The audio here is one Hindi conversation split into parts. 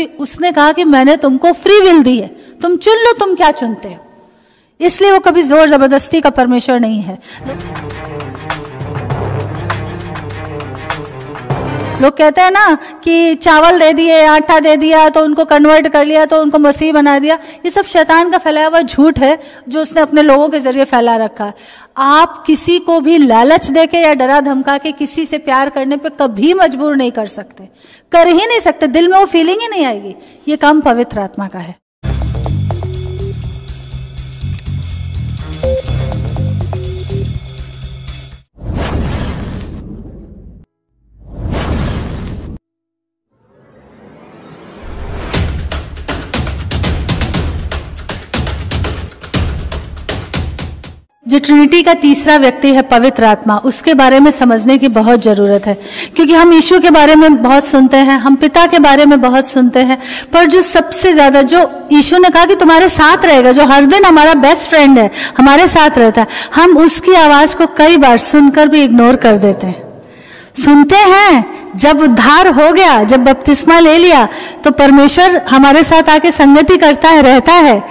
क्योंकि उसने कहा कि मैंने तुमको फ्री विल दी है, तुम चुन लो तुम क्या चुनते हो। इसलिए वो कभी जोर जबरदस्ती का परमेश्वर नहीं है। लोग कहते हैं ना कि चावल दे दिए, आटा दे दिया तो उनको कन्वर्ट कर लिया, तो उनको मसीह बना दिया। ये सब शैतान का फैलाया हुआ झूठ है जो उसने अपने लोगों के जरिए फैला रखा है। आप किसी को भी लालच देके या डरा धमका के किसी से प्यार करने पे कभी मजबूर नहीं कर सकते, कर ही नहीं सकते, दिल में वो फीलिंग ही नहीं आएगी। ये काम पवित्र आत्मा का है। जो ट्रिनिटी का तीसरा व्यक्ति है पवित्र आत्मा, उसके बारे में समझने की बहुत जरूरत है। क्योंकि हम यीशु के बारे में बहुत सुनते हैं, हम पिता के बारे में बहुत सुनते हैं, पर जो सबसे ज्यादा, जो यीशु ने कहा कि तुम्हारे साथ रहेगा, जो हर दिन हमारा बेस्ट फ्रेंड है, हमारे साथ रहता है, हम उसकी आवाज को कई बार सुनकर भी इग्नोर कर देते हैं। सुनते हैं, जब उद्धार हो गया, जब बपतिस्मा ले लिया, तो परमेश्वर हमारे साथ आके संगति करता है, रहता है,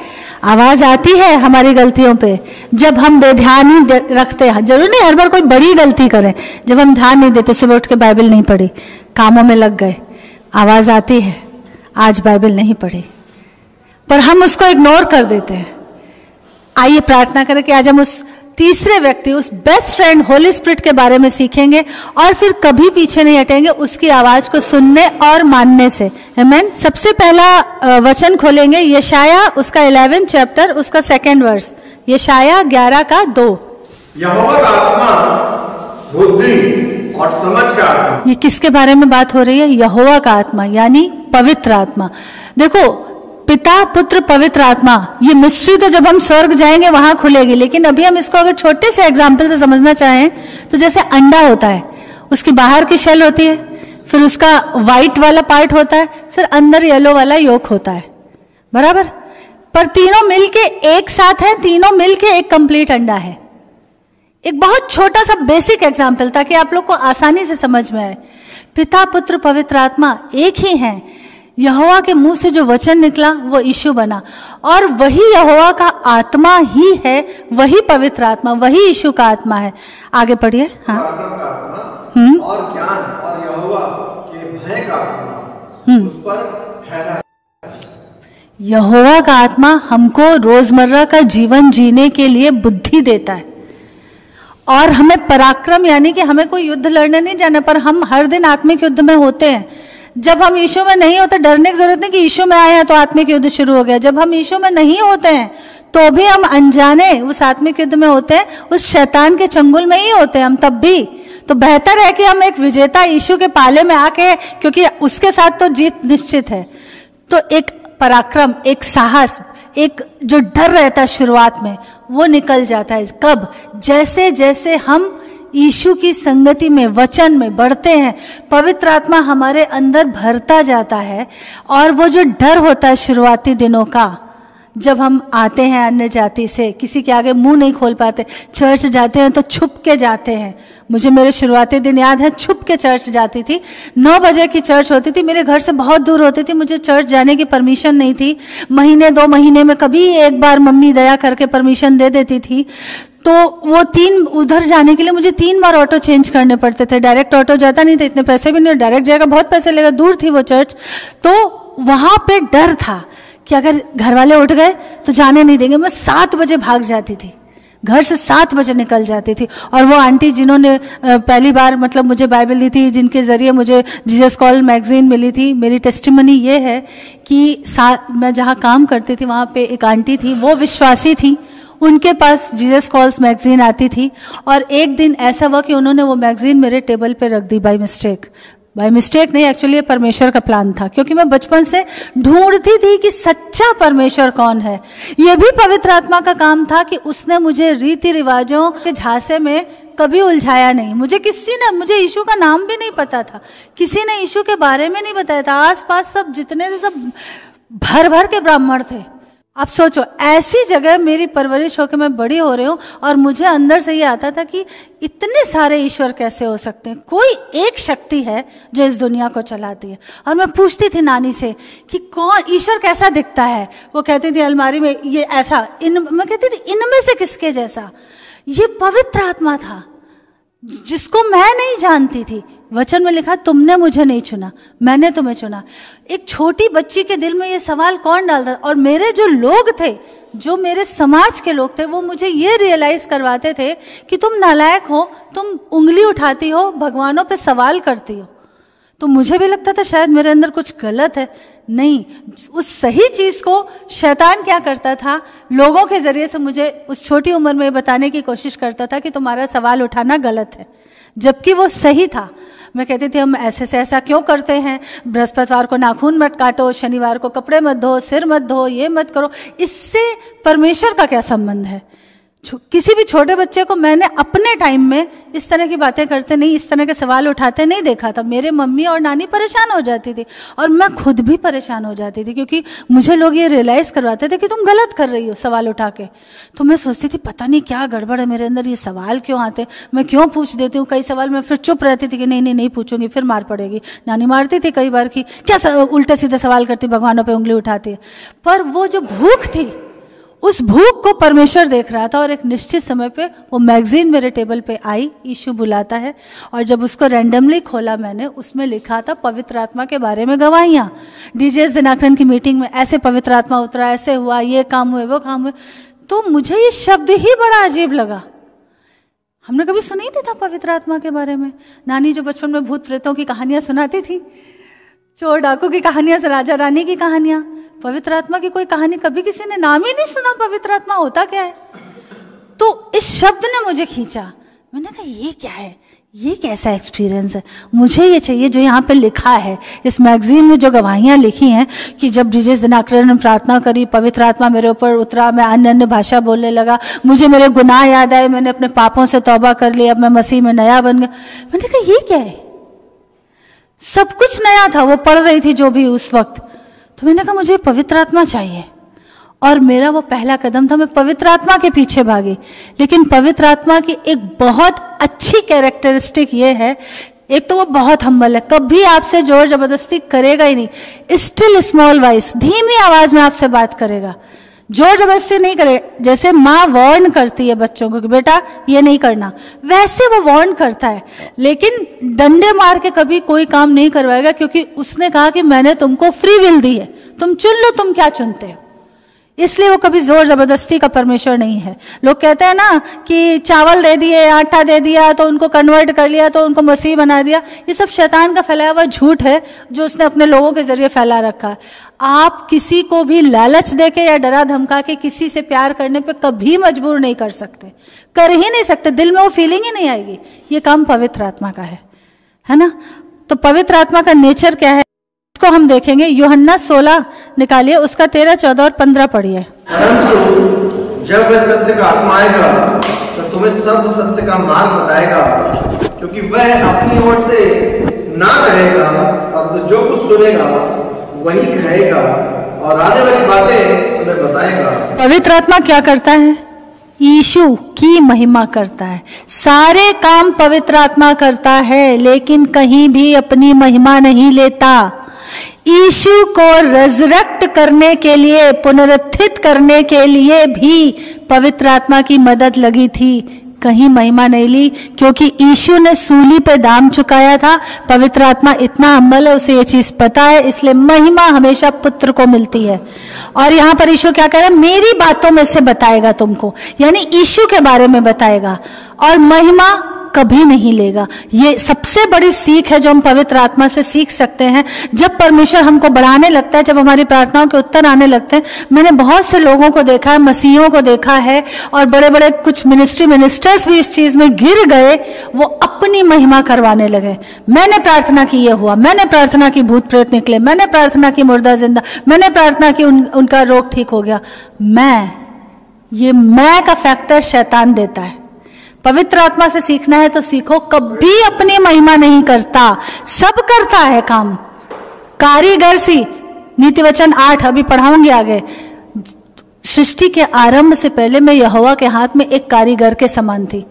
आवाज आती है हमारी गलतियों पे। जब हम बेध्यान ही रखते हैं, जरूर नहीं हर बार कोई बड़ी गलती करें, जब हम ध्यान नहीं देते, सुबह उठ के बाइबल नहीं पढ़ी, कामों में लग गए, आवाज आती है आज बाइबल नहीं पढ़ी, पर हम उसको इग्नोर कर देते हैं। आइए प्रार्थना करें कि आज हम उस तीसरे व्यक्ति, उस बेस्ट फ्रेंड होली स्पिरिट के बारे में सीखेंगे और फिर कभी पीछे नहीं हटेंगे उसकी आवाज को सुनने और मानने से। आमीन। सबसे पहला वचन खोलेंगे यशाया उसका 11 चैप्टर, उसका 2 वर्स। यशाया 11 का 2। यहोवा का आत्मा बुद्धि और समझ का आत्मा। ये किसके बारे में बात हो रही है? यहोवा का आत्मा, यानी पवित्र आत्मा। देखो, पिता पुत्र पवित्र आत्मा, ये मिस्ट्री तो जब हम स्वर्ग जाएंगे वहां खुलेगी, लेकिन अभी हम इसको अगर छोटे से एग्जाम्पल से समझना चाहें तो जैसे अंडा होता है, उसकी बाहर की शेल होती है, फिर उसका व्हाइट वाला पार्ट होता है, फिर अंदर येलो वाला योक होता है, बराबर। पर तीनों मिलके एक साथ हैं, तीनों मिलके एक कंप्लीट अंडा है। एक बहुत छोटा सा बेसिक एग्जाम्पल ताकि आप लोग को आसानी से समझ में आए। पिता पुत्र पवित्र आत्मा एक ही हैं। यहोवा के मुंह से जो वचन निकला वो यीशु बना, और वही यहोवा का आत्मा ही है, वही पवित्र आत्मा, वही यीशु का आत्मा है। आगे पढ़िए। हाँ, और ज्ञान और यहोवा के भय का आत्मा उस पर फैला है। यहोवा का आत्मा हमको रोजमर्रा का जीवन जीने के लिए बुद्धि देता है, और हमें पराक्रम, यानी कि हमें कोई युद्ध लड़ने नहीं जाना, पर हम हर दिन आत्मिक युद्ध में होते हैं। जब हम यीशु में नहीं होते, डरने की जरूरत नहीं कि यीशु में आए हैं तो आत्मिक युद्ध शुरू हो गया। जब हम यीशु में नहीं होते हैं तो भी हम अनजाने उस आत्मिक युद्ध में होते हैं, उस शैतान के चंगुल में ही होते हैं हम तब भी। तो बेहतर है कि हम एक विजेता यीशु के पाले में आके, क्योंकि उसके साथ तो जीत निश्चित है। तो एक पराक्रम, एक साहस, एक जो डर रहता है शुरुआत में, वो निकल जाता है। कब? जैसे जैसे हम यीशु की संगति में, वचन में बढ़ते हैं, पवित्र आत्मा हमारे अंदर भरता जाता है, और वो जो डर होता है शुरुआती दिनों का, जब हम आते हैं अन्य जाति से, किसी के आगे मुंह नहीं खोल पाते, चर्च जाते हैं तो छुप के जाते हैं। मुझे मेरे शुरुआती दिन याद है, छुप के चर्च जाती थी। 9 बजे की चर्च होती थी, मेरे घर से बहुत दूर होती थी, मुझे चर्च जाने की परमिशन नहीं थी। महीने 2 महीने में कभी एक बार मम्मी दया करके परमिशन दे देती थी। तो वो उधर जाने के लिए मुझे 3 बार ऑटो चेंज करने पड़ते थे। डायरेक्ट ऑटो जाता नहीं था, इतने पैसे भी नहीं, डायरेक्ट जाएगा बहुत पैसे लेगा, दूर थी वो चर्च। तो वहां पे डर था कि अगर घर वाले उठ गए तो जाने नहीं देंगे। मैं 7 बजे भाग जाती थी, घर से 7 बजे निकल जाती थी। और वो आंटी जिन्होंने पहली बार मतलब मुझे बाइबल दी थी, जिनके जरिए मुझे जीसस कॉल मैगजीन मिली थी, मेरी टेस्टिमनी ये है कि मैं जहाँ काम करती थी वहाँ पे एक आंटी थी, वो विश्वासी थी, उनके पास जीसस कॉल्स मैगजीन आती थी। और एक दिन ऐसा हुआ कि उन्होंने वो मैगजीन मेरे टेबल पे रख दी बाय मिस्टेक नहीं, एक्चुअली ये परमेश्वर का प्लान था, क्योंकि मैं बचपन से ढूंढती थी कि सच्चा परमेश्वर कौन है। ये भी पवित्र आत्मा का काम था कि उसने मुझे रीति रिवाजों के झांसे में कभी उलझाया नहीं। मुझे यीशु का नाम भी नहीं पता था, किसी ने यीशु के बारे में नहीं बताया था। आसपास सब जितने थे सब भर भर के ब्राह्मण थे, आप सोचो, ऐसी जगह मेरी परवरिश होकर मैं बड़ी हो रही हूँ और मुझे अंदर से ये आता था कि इतने सारे ईश्वर कैसे हो सकते हैं, कोई एक शक्ति है जो इस दुनिया को चलाती है। और मैं पूछती थी नानी से कि कौन ईश्वर कैसा दिखता है, वो कहती थी अलमारी में ये ऐसा, मैं कहती थी इनमें से किसके जैसा। ये पवित्र आत्मा था जिसको मैं नहीं जानती थी। वचन में लिखा तुमने मुझे नहीं चुना, मैंने तुम्हें चुना। एक छोटी बच्ची के दिल में ये सवाल कौन डालता? और मेरे जो लोग थे, जो मेरे समाज के लोग थे, वो मुझे ये रियलाइज करवाते थे कि तुम नालायक हो, तुम उंगली उठाती हो, भगवानों पे सवाल करती हो। तो मुझे भी लगता था शायद मेरे अंदर कुछ गलत है। नहीं, उस सही चीज को शैतान क्या करता था, लोगों के जरिए से मुझे उस छोटी उम्र में बताने की कोशिश करता था कि तुम्हारा सवाल उठाना गलत है, जबकि वो सही था। मैं कहती थी हम ऐसे से ऐसा क्यों करते हैं, बृहस्पतिवार को नाखून मत काटो, शनिवार को कपड़े मत धो, सिर मत धो, ये मत करो। इससे परमेश्वर का क्या संबंध है? किसी भी छोटे बच्चे को मैंने अपने टाइम में इस तरह की बातें करते नहीं, इस तरह के सवाल उठाते नहीं देखा था। मेरे मम्मी और नानी परेशान हो जाती थी और मैं खुद भी परेशान हो जाती थी, क्योंकि मुझे लोग ये रियलाइज करवाते थे कि तुम गलत कर रही हो सवाल उठा के। तो मैं सोचती थी पता नहीं क्या गड़बड़ है मेरे अंदर, ये सवाल क्यों आते, मैं क्यों पूछ देती हूँ कई सवाल। मैं फिर चुप रहती थी कि नहीं पूछूंगी, फिर मार पड़ेगी। नानी मारती थी कई बार कि क्या उल्टे सीधे सवाल करती, भगवानों पर उंगली उठाती है। पर वो जो भूख थी, उस भूख को परमेश्वर देख रहा था। और एक निश्चित समय पे वो मैगजीन मेरे टेबल पे आई, यीशु बुलाता है, और जब उसको रैंडमली खोला मैंने, उसमें लिखा था पवित्र आत्मा के बारे में गवाहियाँ। डीजेएस दिनाकरन की मीटिंग में ऐसे पवित्र आत्मा उतरा, ऐसे हुआ, ये काम हुए, वो काम हुए। तो मुझे ये शब्द ही बड़ा अजीब लगा। हमने कभी सुना ही नहीं था पवित्र आत्मा के बारे में। नानी जो बचपन में भूत प्रेतों की कहानियां सुनाती थी, चोर डाकू की कहानियां, राजा रानी की कहानियां, पवित्र आत्मा की कोई कहानी कभी किसी ने नाम ही नहीं सुना। पवित्र आत्मा होता क्या है? तो इस शब्द ने मुझे खींचा। मैंने कहा ये क्या है, ये कैसा एक्सपीरियंस है, मुझे ये चाहिए जो यहाँ पे लिखा है इस मैगजीन में, जो गवाहियाँ लिखी हैं कि जब डीजेएस दिनाकरन ने प्रार्थना करी, पवित्र आत्मा मेरे ऊपर उतरा, मैं अन्य भाषा बोलने लगा, मुझे मेरे गुनाह याद आए, मैंने अपने पापों से तौबा कर लिया, अब मैं मसीह में नया बन गया। मैंने कहा ये क्या है? सब कुछ नया था, वो पढ़ रही थी जो भी उस वक्त। तो मैंने कहा मुझे पवित्र आत्मा चाहिए, और मेरा वो पहला कदम था, मैं पवित्र आत्मा के पीछे भागी। लेकिन पवित्र आत्मा की एक बहुत अच्छी कैरेक्टरिस्टिक ये है, एक तो वो बहुत हम्बल है, कभी आपसे जोर जबरदस्ती करेगा ही नहीं, स्टिल स्मॉल वॉइस, धीमी आवाज में आपसे बात करेगा, जोर जबरदस्ती नहीं करे। जैसे माँ वार्न करती है बच्चों को कि बेटा ये नहीं करना, वैसे वो वार्न करता है, लेकिन डंडे मार के कभी कोई काम नहीं करवाएगा, क्योंकि उसने कहा कि मैंने तुमको फ्री विल दी है, तुम चुन लो तुम क्या चुनते हो। इसलिए वो कभी जोर जबरदस्ती का परमेश्वर नहीं है। लोग कहते हैं ना कि चावल दे दिए, आटा दे दिया तो उनको कन्वर्ट कर लिया, तो उनको मसीह बना दिया। ये सब शैतान का फैलाया हुआ झूठ है जो उसने अपने लोगों के जरिए फैला रखा है। आप किसी को भी लालच देके या डरा धमका के किसी से प्यार करने पे कभी मजबूर नहीं कर सकते, कर ही नहीं सकते, दिल में वो फीलिंग ही नहीं आएगी। ये काम पवित्र आत्मा का है ना। तो पवित्र आत्मा का नेचर क्या है को हम देखेंगे। यूहन्ना 16 निकालिए, उसका 13, 14 और 15 पढ़िए। परंतु जब वह सत्य का आत्मा आएगा तो तुम्हें सब सत्य का मार्ग बताएगा, क्योंकि वह अपनी ओर से ना कहेगा, और तो जो कुछ सुनेगा वही कहेगा, और आने वाली बातें तुम्हें बताएगा। पवित्र आत्मा क्या करता है? यीशु की महिमा करता है। सारे काम पवित्र आत्मा करता है, लेकिन कहीं भी अपनी महिमा नहीं लेता। यीशु को रेजरेक्ट करने के लिए, पुनरुत्थित करने के लिए भी पवित्र आत्मा की मदद लगी थी, कहीं महिमा नहीं ली, क्योंकि यीशु ने सूली पे दाम चुकाया था। पवित्र आत्मा इतना हम्बल है, उसे ये चीज पता है, इसलिए महिमा हमेशा पुत्र को मिलती है। और यहाँ पर यीशु क्या कह रहा है? मेरी बातों में से बताएगा तुमको, यानी यीशु के बारे में बताएगा, और महिमा कभी नहीं लेगा। ये सबसे बड़ी सीख है जो हम पवित्र आत्मा से सीख सकते हैं। जब परमेश्वर हमको बढ़ाने लगता है, जब हमारी प्रार्थनाओं के उत्तर आने लगते हैं, मैंने बहुत से लोगों को देखा है, मसीहों को देखा है, और बड़े बड़े कुछ मिनिस्टर्स भी इस चीज में गिर गए, वो अपनी महिमा करवाने लगे। मैंने प्रार्थना की ये हुआ, मैंने प्रार्थना की भूत प्रेत निकले, मैंने प्रार्थना की मुर्दा जिंदा, मैंने प्रार्थना की उनका रोग ठीक हो गया। मैं का फैक्टर शैतान देता है। पवित्र आत्मा से सीखना है तो सीखो, कभी अपनी महिमा नहीं करता, सब करता है काम। कारीगर सी, नीति वचन 8 अभी पढ़ाऊंगी आगे, सृष्टि के आरंभ से पहले मैं यहोवा के हाथ में एक कारीगर के समान थी।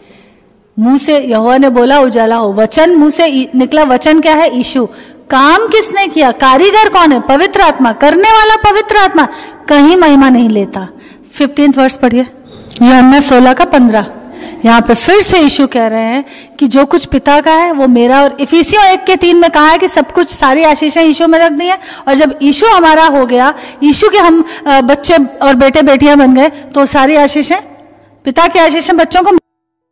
मुंह से यहोवा ने बोला उजाला हो, वचन मुंह से निकला, वचन क्या है? यीशु। काम किसने किया? कारीगर कौन है? पवित्र आत्मा। करने वाला पवित्र आत्मा, कहीं महिमा नहीं लेता। 15 वर्ष पढ़िए, यूहन्ना 16:15। यहाँ पे फिर से यीशु कह रहे हैं कि जो कुछ पिता का है वो मेरा, और इफिसियों 1:3 में कहा है कि सब कुछ, सारी आशीषें यीशु में रख दी है। और जब यीशु हमारा हो गया, यीशु के हम बच्चे और बेटे बेटियां बन गए, तो सारी आशीषें, पिता की आशीषें बच्चों को,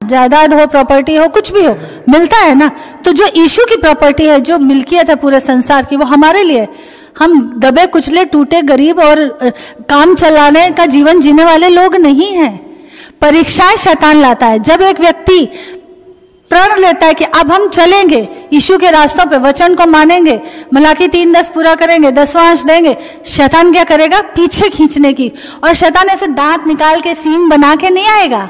जायदाद हो, प्रॉपर्टी हो, कुछ भी हो, मिलता है ना। तो जो यीशु की प्रॉपर्टी है, जो मिल्कियत है पूरे संसार की, वो हमारे लिए। हम दबे कुचले टूटे गरीब और काम चलाने का जीवन जीने वाले लोग नहीं हैं। परीक्षाएं शैतान लाता है। जब एक व्यक्ति प्रण लेता है कि अब हम चलेंगे यीशु के रास्तों पे, वचन को मानेंगे, मलाकी 3:10 पूरा करेंगे, 10वां अंश देंगे, शैतान क्या करेगा? पीछे खींचने की। और शैतान ऐसे दांत निकाल के सींग बना के नहीं आएगा।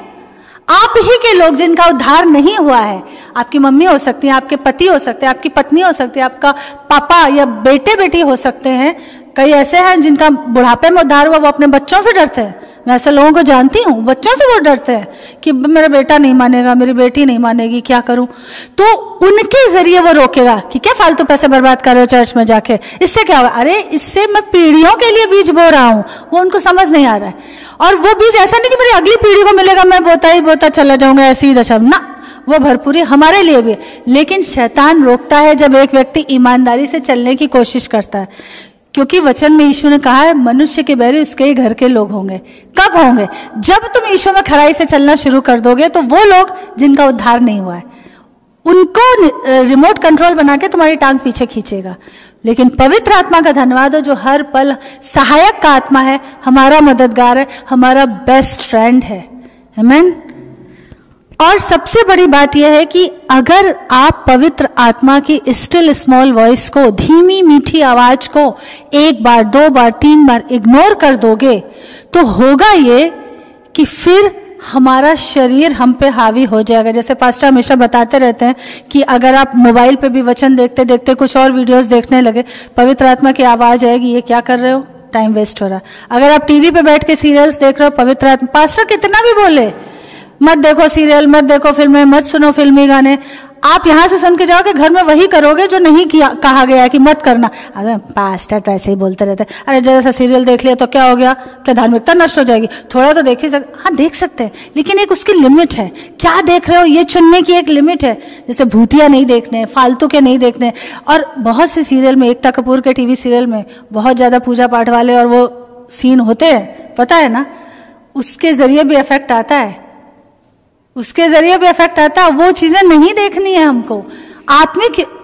आप ही के लोग जिनका उद्धार नहीं हुआ है, आपकी मम्मी हो सकती है, आपके पति हो सकते हैं, आपकी पत्नी हो सकती है, आपका पापा या बेटे बेटी हो सकते हैं। कई ऐसे हैं जिनका बुढ़ापे में उद्धार हुआ, वो अपने बच्चों से डरते हैं। मैं ऐसे लोगों को जानती हूँ, बच्चों से वो डरते हैं कि मेरा बेटा नहीं मानेगा, मेरी बेटी नहीं मानेगी, क्या करूं? तो उनके जरिए वो रोकेगा कि क्या फालतू पैसे बर्बाद कर रहे हो चर्च में जाके, इससे क्या हुआ? अरे इससे मैं पीढ़ियों के लिए बीज बो रहा हूं। वो उनको समझ नहीं आ रहा है। और वो बीज ऐसा नहीं कि मेरी अगली पीढ़ी को मिलेगा, मैं बोता ही बोता चला जाऊंगा, ऐसी दशा ना, वो भरपूरी हमारे लिए भी है। लेकिन शैतान रोकता है जब एक व्यक्ति ईमानदारी से चलने की कोशिश करता है, क्योंकि वचन में यीशु ने कहा है मनुष्य के बैरी उसके ही घर के लोग होंगे। कब होंगे? जब तुम यीशु में खराई से चलना शुरू कर दोगे, तो वो लोग जिनका उद्धार नहीं हुआ है, उनको रिमोट कंट्रोल बना के तुम्हारी टांग पीछे खींचेगा। लेकिन पवित्र आत्मा का धन्यवाद हो, जो हर पल सहायक का आत्मा है, हमारा मददगार है, हमारा बेस्ट फ्रेंड है। आमीन। और सबसे बड़ी बात यह है कि अगर आप पवित्र आत्मा की स्टिल स्मॉल वॉइस को, धीमी मीठी आवाज को 1 बार 2 बार 3 बार इग्नोर कर दोगे, तो होगा ये कि फिर हमारा शरीर हम पे हावी हो जाएगा। जैसे पास्टर हमेशा बताते रहते हैं कि अगर आप मोबाइल पे भी वचन देखते देखते कुछ और वीडियोस देखने लगे, पवित्र आत्मा की आवाज आएगी, ये क्या कर रहे हो, टाइम वेस्ट हो रहा है। अगर आप टीवी पे बैठ के सीरियल्स देख रहे हो, पवित्र आत्मा, पास्टर कितना भी बोले मत देखो सीरियल, मत देखो फिल्में, मत सुनो फिल्मी गाने, आप यहां से सुन के जाओगे, घर में वही करोगे जो नहीं किया, कहा गया है कि मत करना। अरे पास्टर तो ऐसे ही बोलते रहते, अरे जरा सा सीरियल देख लिया तो क्या हो गया, क्या धार्मिकता नष्ट हो जाएगी? थोड़ा तो देख ही सकते, हाँ देख सकते हैं, लेकिन एक उसकी लिमिट है। क्या देख रहे हो ये चुनने की एक लिमिट है। जैसे भूतिया नहीं देखने, फालतू के नहीं देखने। और बहुत से सीरियल में, एकता कपूर के टीवी सीरियल में बहुत ज्यादा पूजा पाठ वाले और वो सीन होते हैं, पता है ना, उसके जरिए भी इफेक्ट आता है, उसके जरिए भी इफेक्ट आता है। वो चीजें नहीं देखनी है हमको।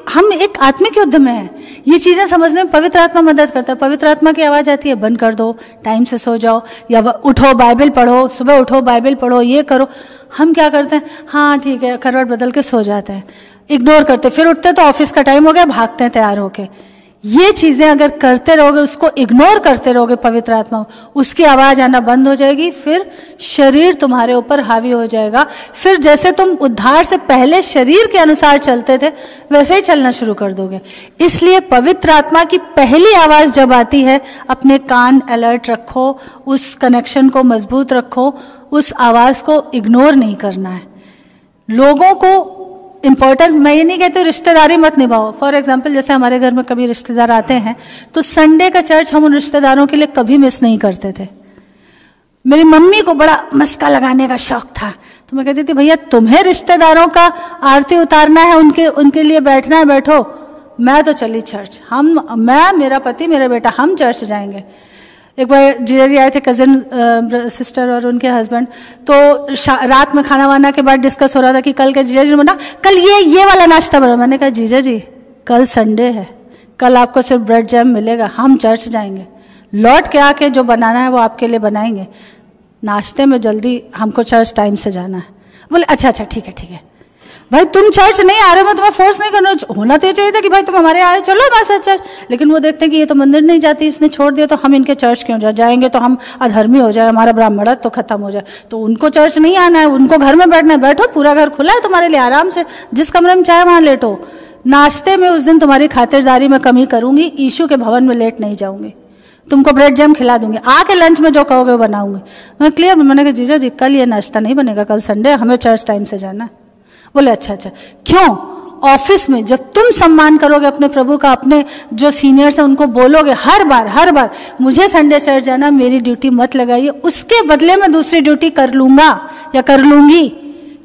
हम एक आत्मिक युद्ध में है। ये चीजें समझने में पवित्र आत्मा मदद करता है। पवित्र आत्मा की आवाज आती है, बंद कर दो, टाइम से सो जाओ, या उठो बाइबल पढ़ो, सुबह उठो बाइबल पढ़ो, ये करो। हम क्या करते हैं, हाँ ठीक है, करवट बदल के सो जाते हैं, इग्नोर करते, फिर उठते तो ऑफिस का टाइम हो गया, भागते हैं तैयार होके। ये चीजें अगर करते रहोगे, उसको इग्नोर करते रहोगे, पवित्र आत्मा को, उसकी आवाज आना बंद हो जाएगी, फिर शरीर तुम्हारे ऊपर हावी हो जाएगा। फिर जैसे तुम उद्धार से पहले शरीर के अनुसार चलते थे, वैसे ही चलना शुरू कर दोगे। इसलिए पवित्र आत्मा की पहली आवाज जब आती है, अपने कान अलर्ट रखो, उस कनेक्शन को मजबूत रखो, उस आवाज को इग्नोर नहीं करना है। लोगों को इंपॉर्टेंस, मैं ये नहीं कहती रिश्तेदारी मत निभाओ। फॉर एग्जाम्पल, जैसे हमारे घर में कभी रिश्तेदार आते हैं, तो संडे का चर्च हम उन रिश्तेदारों के लिए कभी मिस नहीं करते थे। मेरी मम्मी को बड़ा मस्का लगाने का शौक था, तो मैं कहती थी भैया तुम्हें रिश्तेदारों का आरती उतारना है, उनके लिए बैठना है, बैठो, मैं तो चली चर्च। मैं, मेरा पति, मेरा बेटा, हम चर्च जाएंगे। एक बार जीजा जी आए थे, कजिन सिस्टर और उनके हस्बैंड, तो रात में खाना वाना के बाद डिस्कस हो रहा था कि कल के, जीजा जी ने बोला कल ये वाला नाश्ता बना। मैंने कहा जीजा जी कल संडे है, कल आपको सिर्फ ब्रेड जैम मिलेगा, हम चर्च जाएंगे, लौट के आके जो बनाना है वो आपके लिए बनाएंगे, नाश्ते में जल्दी हमको चर्च टाइम से जाना है। बोले अच्छा ठीक है भाई, तुम चर्च नहीं आ रहे, मैं तुम्हें फोर्स नहीं करना, होना तो ये चाहिए था कि भाई तुम हमारे आए, चलो हमारे साथ चर्च। लेकिन वो देखते हैं कि ये तो मंदिर नहीं जाती, इसने छोड़ दिया, तो हम इनके चर्च क्यों जाएंगे, तो हम अधर्मी हो जाए, हमारा ब्राह्मणत्व तो खत्म हो जाए। तो उनको चर्च नहीं आना है, उनको घर में बैठना है, बैठो, पूरा घर खुला है तुम्हारे लिए, आराम से जिस कमरे में चाहे वहां लेटो। नाश्ते में उस दिन तुम्हारी खातिरदारी में कमी करूंगी, यीशु के भवन में लेट नहीं जाऊंगी। तुमको ब्रेड जैम खिला दूंगी, आके लंच में जो कहोगे वो बनाऊंगी। मैं क्लियर, मैंने कहा जीजा जी कल ये नाश्ता नहीं बनेगा, कल संडे हमें चर्च टाइम से जाना है। बोले अच्छा अच्छा। क्यों? ऑफिस में जब तुम सम्मान करोगे अपने प्रभु का, अपने जो सीनियर्स हैं उनको बोलोगे हर बार मुझे संडे चर्च जाना, मेरी ड्यूटी मत लगाइए, उसके बदले में दूसरी ड्यूटी कर लूंगा या कर लूंगी।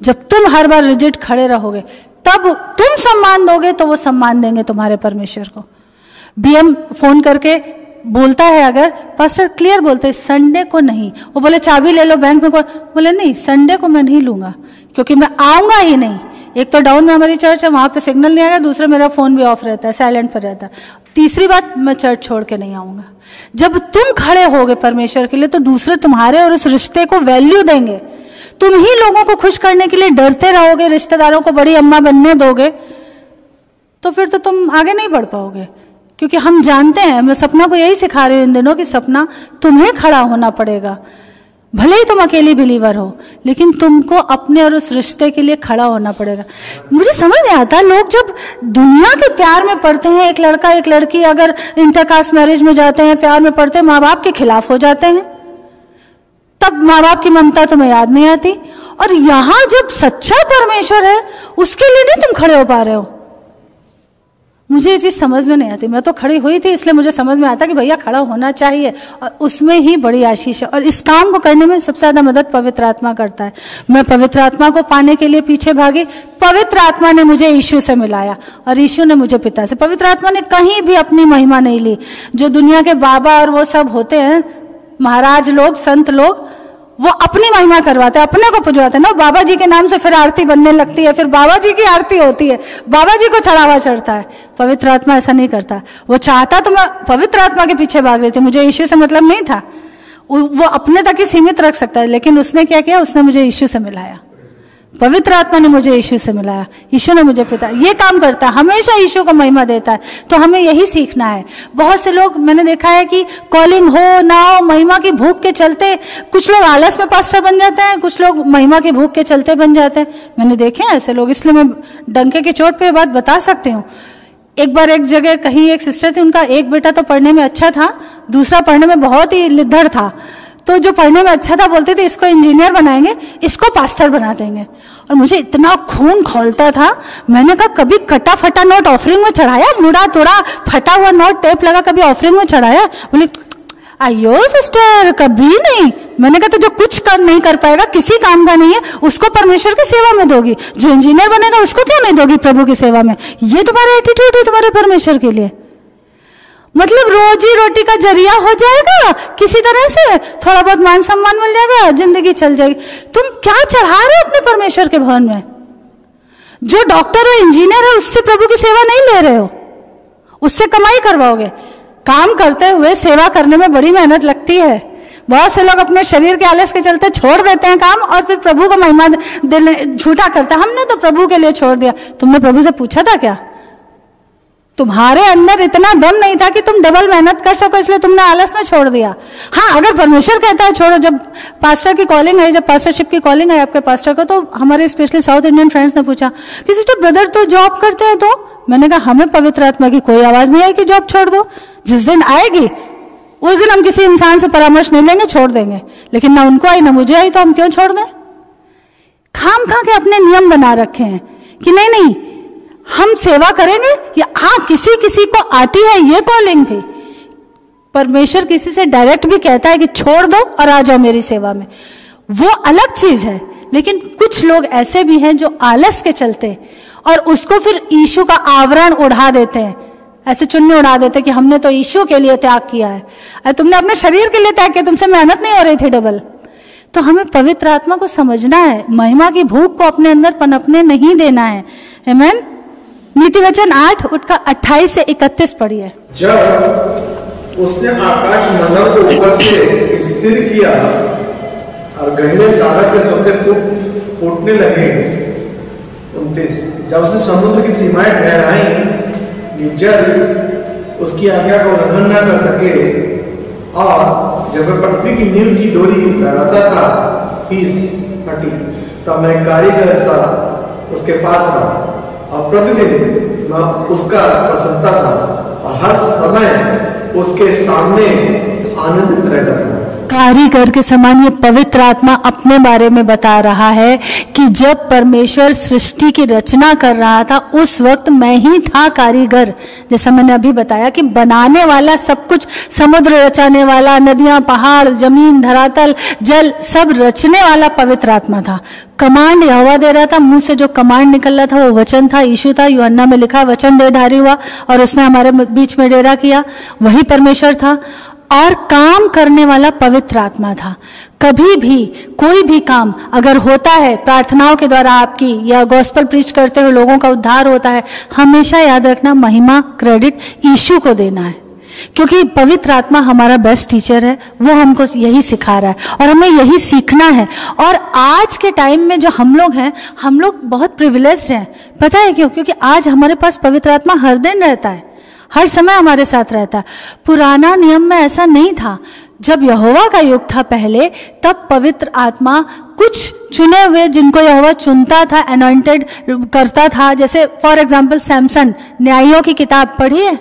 जब तुम हर बार रिजिड खड़े रहोगे तब तुम सम्मान दोगे तो वो सम्मान देंगे तुम्हारे परमेश्वर को। बीएम फोन करके बोलता है, अगर पास्टर क्लियर बोलते संडे को नहीं, वो बोले चाबी ले लो बैंक में, बोले नहीं संडे को मैं नहीं लूंगा क्योंकि मैं आऊंगा ही नहीं। एक तो डाउन में हमारी चर्च है, वहां पे सिग्नल नहीं आएगा, दूसरा मेरा फोन भी ऑफ रहता है, साइलेंट पर रहता है, तीसरी बात मैं चर्च छोड़ के नहीं आऊंगा। जब तुम खड़े होगे परमेश्वर के लिए तो दूसरे तुम्हारे और उस रिश्ते को वैल्यू देंगे। तुम ही लोगों को खुश करने के लिए डरते रहोगे, रिश्तेदारों को बड़ी अम्मा बनने दोगे, तो फिर तो तुम आगे नहीं बढ़ पाओगे। क्योंकि हम जानते हैं, मैं सपना को यही सिखा रही हूँ इन दिनों कि सपना तुम्हें खड़ा होना पड़ेगा। भले ही तुम अकेली बिलीवर हो, लेकिन तुमको अपने और उस रिश्ते के लिए खड़ा होना पड़ेगा। मुझे समझ नहीं आता, लोग जब दुनिया के प्यार में पड़ते हैं, एक लड़का एक लड़की अगर इंटरकास्ट मैरिज में जाते हैं, प्यार में पड़ते हैं, माँ बाप के खिलाफ हो जाते हैं, तब माँ बाप की ममता तुम्हें याद नहीं आती। और यहां जब सच्चा परमेश्वर है उसके लिए नहीं तुम खड़े हो पा रहे हो। मुझे ये चीज समझ में नहीं आती। मैं तो खड़ी हुई थी इसलिए मुझे समझ में आता कि भैया खड़ा होना चाहिए, और उसमें ही बड़ी आशीष है। और इस काम को करने में सबसे ज्यादा मदद पवित्र आत्मा करता है। मैं पवित्र आत्मा को पाने के लिए पीछे भागी, पवित्र आत्मा ने मुझे यीशु से मिलाया और यीशु ने मुझे पिता से। पवित्र आत्मा ने कहीं भी अपनी महिमा नहीं ली। जो दुनिया के बाबा और वो सब होते हैं, महाराज लोग, संत लोग, वो अपनी महिमा करवाते हैं, अपने को पुजवाते हैं ना। बाबा जी के नाम से फिर आरती बनने लगती है, फिर बाबा जी की आरती होती है, बाबा जी को चढ़ावा चढ़ता है। पवित्र आत्मा ऐसा नहीं करता। वो चाहता तो मैं पवित्र आत्मा के पीछे भाग रही थी, मुझे यीशु से मतलब नहीं था। वो अपने तक ही सीमित रख सकता है, लेकिन उसने क्या किया, उसने मुझे यीशु से मिलाया। पवित्र आत्मा ने मुझे यीशु से मिलाया, यीशु ने मुझे पिता। ये काम करता है, हमेशा यीशु को महिमा देता है। तो हमें यही सीखना है। बहुत से लोग मैंने देखा है कि कॉलिंग हो ना हो, महिमा की भूख के चलते कुछ लोग आलस में पास्टर बन जाते हैं, कुछ लोग महिमा की भूख के चलते बन जाते हैं। मैंने देखे हैं ऐसे लोग, इसलिए मैं डंके की चोट पे बात बता सकती हूँ। एक बार एक जगह कहीं एक सिस्टर थी, उनका एक बेटा तो पढ़ने में अच्छा था, दूसरा पढ़ने में बहुत ही लिद्धड़ था। तो जो पढ़ने में अच्छा था बोलते थे इसको इंजीनियर बनाएंगे, इसको पास्टर बना देंगे। और मुझे इतना खून खौलता था, मैंने कहा कभी कटा फटा नोट ऑफरिंग में चढ़ाया, मुड़ा तोड़ा फटा हुआ नोट टेप लगा कभी ऑफरिंग में चढ़ाया? बोले अयो सिस्टर कभी नहीं। मैंने कहा तो जो कुछ काम नहीं कर पाएगा, किसी काम का नहीं है, उसको परमेश्वर की सेवा में दोगी। जो इंजीनियर बनेगा उसको क्यों नहीं दोगी प्रभु की सेवा में? ये तुम्हारा एटीट्यूड है तुम्हारे परमेश्वर के लिए। मतलब रोजी रोटी का जरिया हो जाएगा, किसी तरह से थोड़ा बहुत मान सम्मान मिल जाएगा, जिंदगी चल जाएगी। तुम क्या चढ़ा रहे हो अपने परमेश्वर के भवन में? जो डॉक्टर है, इंजीनियर है, उससे प्रभु की सेवा नहीं ले रहे हो, उससे कमाई करवाओगे। काम करते हुए सेवा करने में बड़ी मेहनत लगती है। बहुत से लोग अपने शरीर के आलस के चलते छोड़ देते हैं काम और फिर प्रभु को महिमा देने झूठा करते हैं। हमने तो प्रभु के लिए छोड़ दिया। तुमने प्रभु से पूछा था क्या? तुम्हारे अंदर इतना दम नहीं था कि तुम डबल मेहनत कर सको, इसलिए तुमने आलस में छोड़ दिया। हाँ, अगर परमेश्वर कहता है छोड़ो। जब पास्टर की कॉलिंग आई, जब पास्टरशिप की कॉलिंग आई आपके पास्टर को, तो हमारे स्पेशली साउथ इंडियन फ्रेंड्स ने पूछा कि सिस्टर ब्रदर तो जॉब करते हैं, तो मैंने कहा हमें पवित्र आत्मा की कोई आवाज नहीं आई कि जॉब छोड़ दो। जिस दिन आएगी उस दिन हम किसी इंसान से परामर्श नहीं लेंगे, छोड़ देंगे। लेकिन ना उनको आई ना मुझे आई, तो हम क्यों छोड़ दें? खाम खा के अपने नियम बना रखे हैं कि नहीं नहीं हम सेवा करेंगे, या हाँ किसी किसी को आती है ये कॉलिंग भी। परमेश्वर किसी से डायरेक्ट भी कहता है कि छोड़ दो और आ जाओ मेरी सेवा में, वो अलग चीज है। लेकिन कुछ लोग ऐसे भी हैं जो आलस के चलते और उसको फिर यीशु का आवरण उड़ा देते हैं, ऐसे चुन्नी उड़ा देते कि हमने तो यीशु के लिए त्याग किया है। अरे तुमने अपने शरीर के लिए त्याग किया, तुमसे मेहनत नहीं हो रही थी डबल। तो हमें पवित्र आत्मा को समझना है, महिमा की भूख को अपने अंदर पनपने नहीं देना है। आमीन। नीति वचन 8 उठकर 28 से 31 पढ़िए। जब उसने आकाश मंडल को ऊपर से स्थिर किया और गहरे सागर के सोते फूटने लगे। 29 जब उसने समुद्र की सीमाएं ठहराई कि जल उसकी आज्ञा को उल्लंघन न कर सके, और जब वह पृथ्वी की नींव की डोरी लहराता था 30 तब मैं कारीगर सा उसके पास था और प्रतिदिन मैं उसका प्रसन्नता था और हर समय उसके सामने आनंदित रहता था। कारीगर के समान ये पवित्र आत्मा अपने बारे में बता रहा है कि जब परमेश्वर सृष्टि की रचना कर रहा था उस वक्त मैं ही था कारीगर। जैसा मैंने अभी बताया कि बनाने वाला, सब कुछ, समुद्र रचाने वाला, नदियां, पहाड़, जमीन, धरातल, जल, सब रचने वाला पवित्र आत्मा था। कमांड यहोवा दे रहा था, मुंह से जो कमांड निकल रहा था वो वचन था, यीशु था। यूहन्ना में लिखा वचन देहधारी हुआ और उसने हमारे बीच में डेरा किया, वही परमेश्वर था। और काम करने वाला पवित्र आत्मा था। कभी भी कोई भी काम अगर होता है प्रार्थनाओं के द्वारा आपकी, या गॉस्पेल प्रीच करते हुए लोगों का उद्धार होता है, हमेशा याद रखना महिमा, क्रेडिट यीशु को देना है, क्योंकि पवित्र आत्मा हमारा बेस्ट टीचर है। वो हमको यही सिखा रहा है और हमें यही सीखना है। और आज के टाइम में जो हम लोग हैं, हम लोग बहुत प्रिविलेज्ड हैं। पता है क्यों? क्योंकि आज हमारे पास पवित्र आत्मा हर दिन रहता है, हर समय हमारे साथ रहता है। पुराना नियम में ऐसा नहीं था। जब यहोवा का युग था पहले, तब पवित्र आत्मा कुछ चुने हुए जिनको यहोवा चुनता था, अनॉइंटेड करता था। जैसे फॉर एग्जाम्पल सैमसन, न्यायियों की किताब पढ़ी है?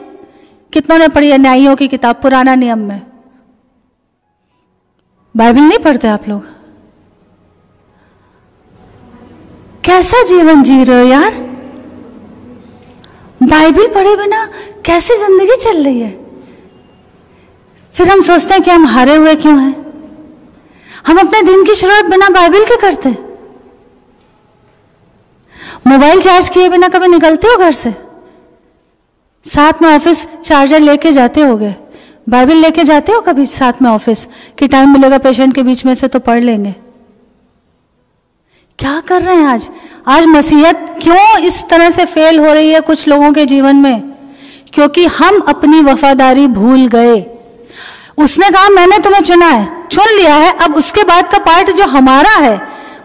कितनों ने पढ़ी है न्यायियों की किताब पुराना नियम में? बाइबल नहीं पढ़ते आप लोग? कैसा जीवन जी रहे हो यार? बाइबल पढ़े बिना कैसी जिंदगी चल रही है? फिर हम सोचते हैं कि हम हारे हुए क्यों हैं। हम अपने दिन की शुरुआत बिना बाइबल के करते। मोबाइल चार्ज किए बिना कभी निकलते हो घर से? साथ में ऑफिस चार्जर लेके जाते होगे, बाइबल लेके जाते हो कभी साथ में ऑफिस कि टाइम मिलेगा पेशेंट के बीच में से तो पढ़ लेंगे? क्या कर रहे हैं आज मसीहत क्यों इस तरह से फेल हो रही है कुछ लोगों के जीवन में? क्योंकि हम अपनी वफादारी भूल गए। उसने कहा मैंने तुम्हें चुना है, चुन लिया है, अब उसके बाद का पार्ट जो हमारा है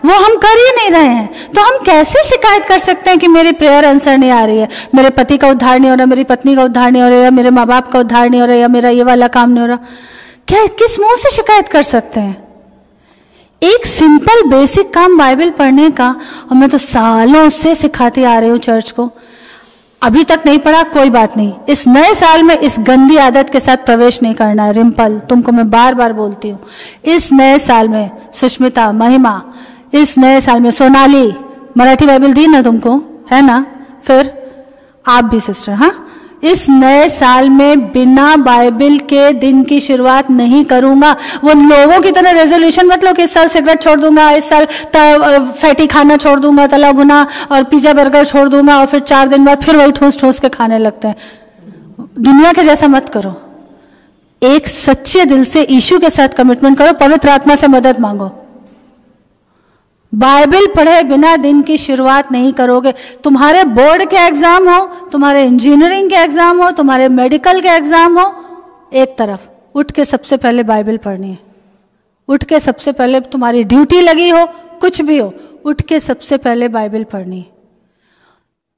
वो हम कर ही नहीं रहे हैं। तो हम कैसे शिकायत कर सकते हैं कि मेरी प्रेयर आंसर नहीं आ रही है, मेरे पति का उद्धार नहीं हो रहा, मेरी पत्नी का उद्धार नहीं हो रहा, या मेरे माँ बाप का उद्धार नहीं हो रहा, या मेरा ये वाला काम नहीं हो रहा? क्या किस मुंह से शिकायत कर सकते हैं? एक सिंपल बेसिक काम बाइबल पढ़ने का, और मैं तो सालों से सिखाती आ रही हूँ चर्च को, अभी तक नहीं पढ़ा, कोई बात नहीं। इस नए साल में इस गंदी आदत के साथ प्रवेश नहीं करना है। रिम्पल, तुमको मैं बार बार बोलती हूँ, इस नए साल में, सुष्मिता, महिमा, इस नए साल में, सोनाली, मराठी बाइबल दी ना तुमको, है ना? फिर आप भी सिस्टर, हाँ, इस नए साल में बिना बाइबल के दिन की शुरुआत नहीं करूंगा। वो लोगों की तरह रेजोल्यूशन मत लो कि इस साल सिगरेट छोड़ दूंगा, इस साल फैटी खाना छोड़ दूंगा, तला भुना और पिज्जा बर्गर छोड़ दूंगा, और फिर 4 दिन बाद फिर वही ठूस ठूस के खाने लगते हैं। दुनिया के जैसा मत करो। एक सच्चे दिल से यीशु के साथ कमिटमेंट करो, पवित्र आत्मा से मदद मांगो। बाइबल पढ़े बिना दिन की शुरुआत नहीं करोगे। तुम्हारे बोर्ड के एग्जाम हो, तुम्हारे इंजीनियरिंग के एग्जाम हो, तुम्हारे मेडिकल के एग्जाम हो, एक तरफ उठ के सबसे पहले बाइबल पढ़नी है। उठ के सबसे पहले, तुम्हारी ड्यूटी लगी हो, कुछ भी हो, उठ के सबसे पहले बाइबल पढ़नी है।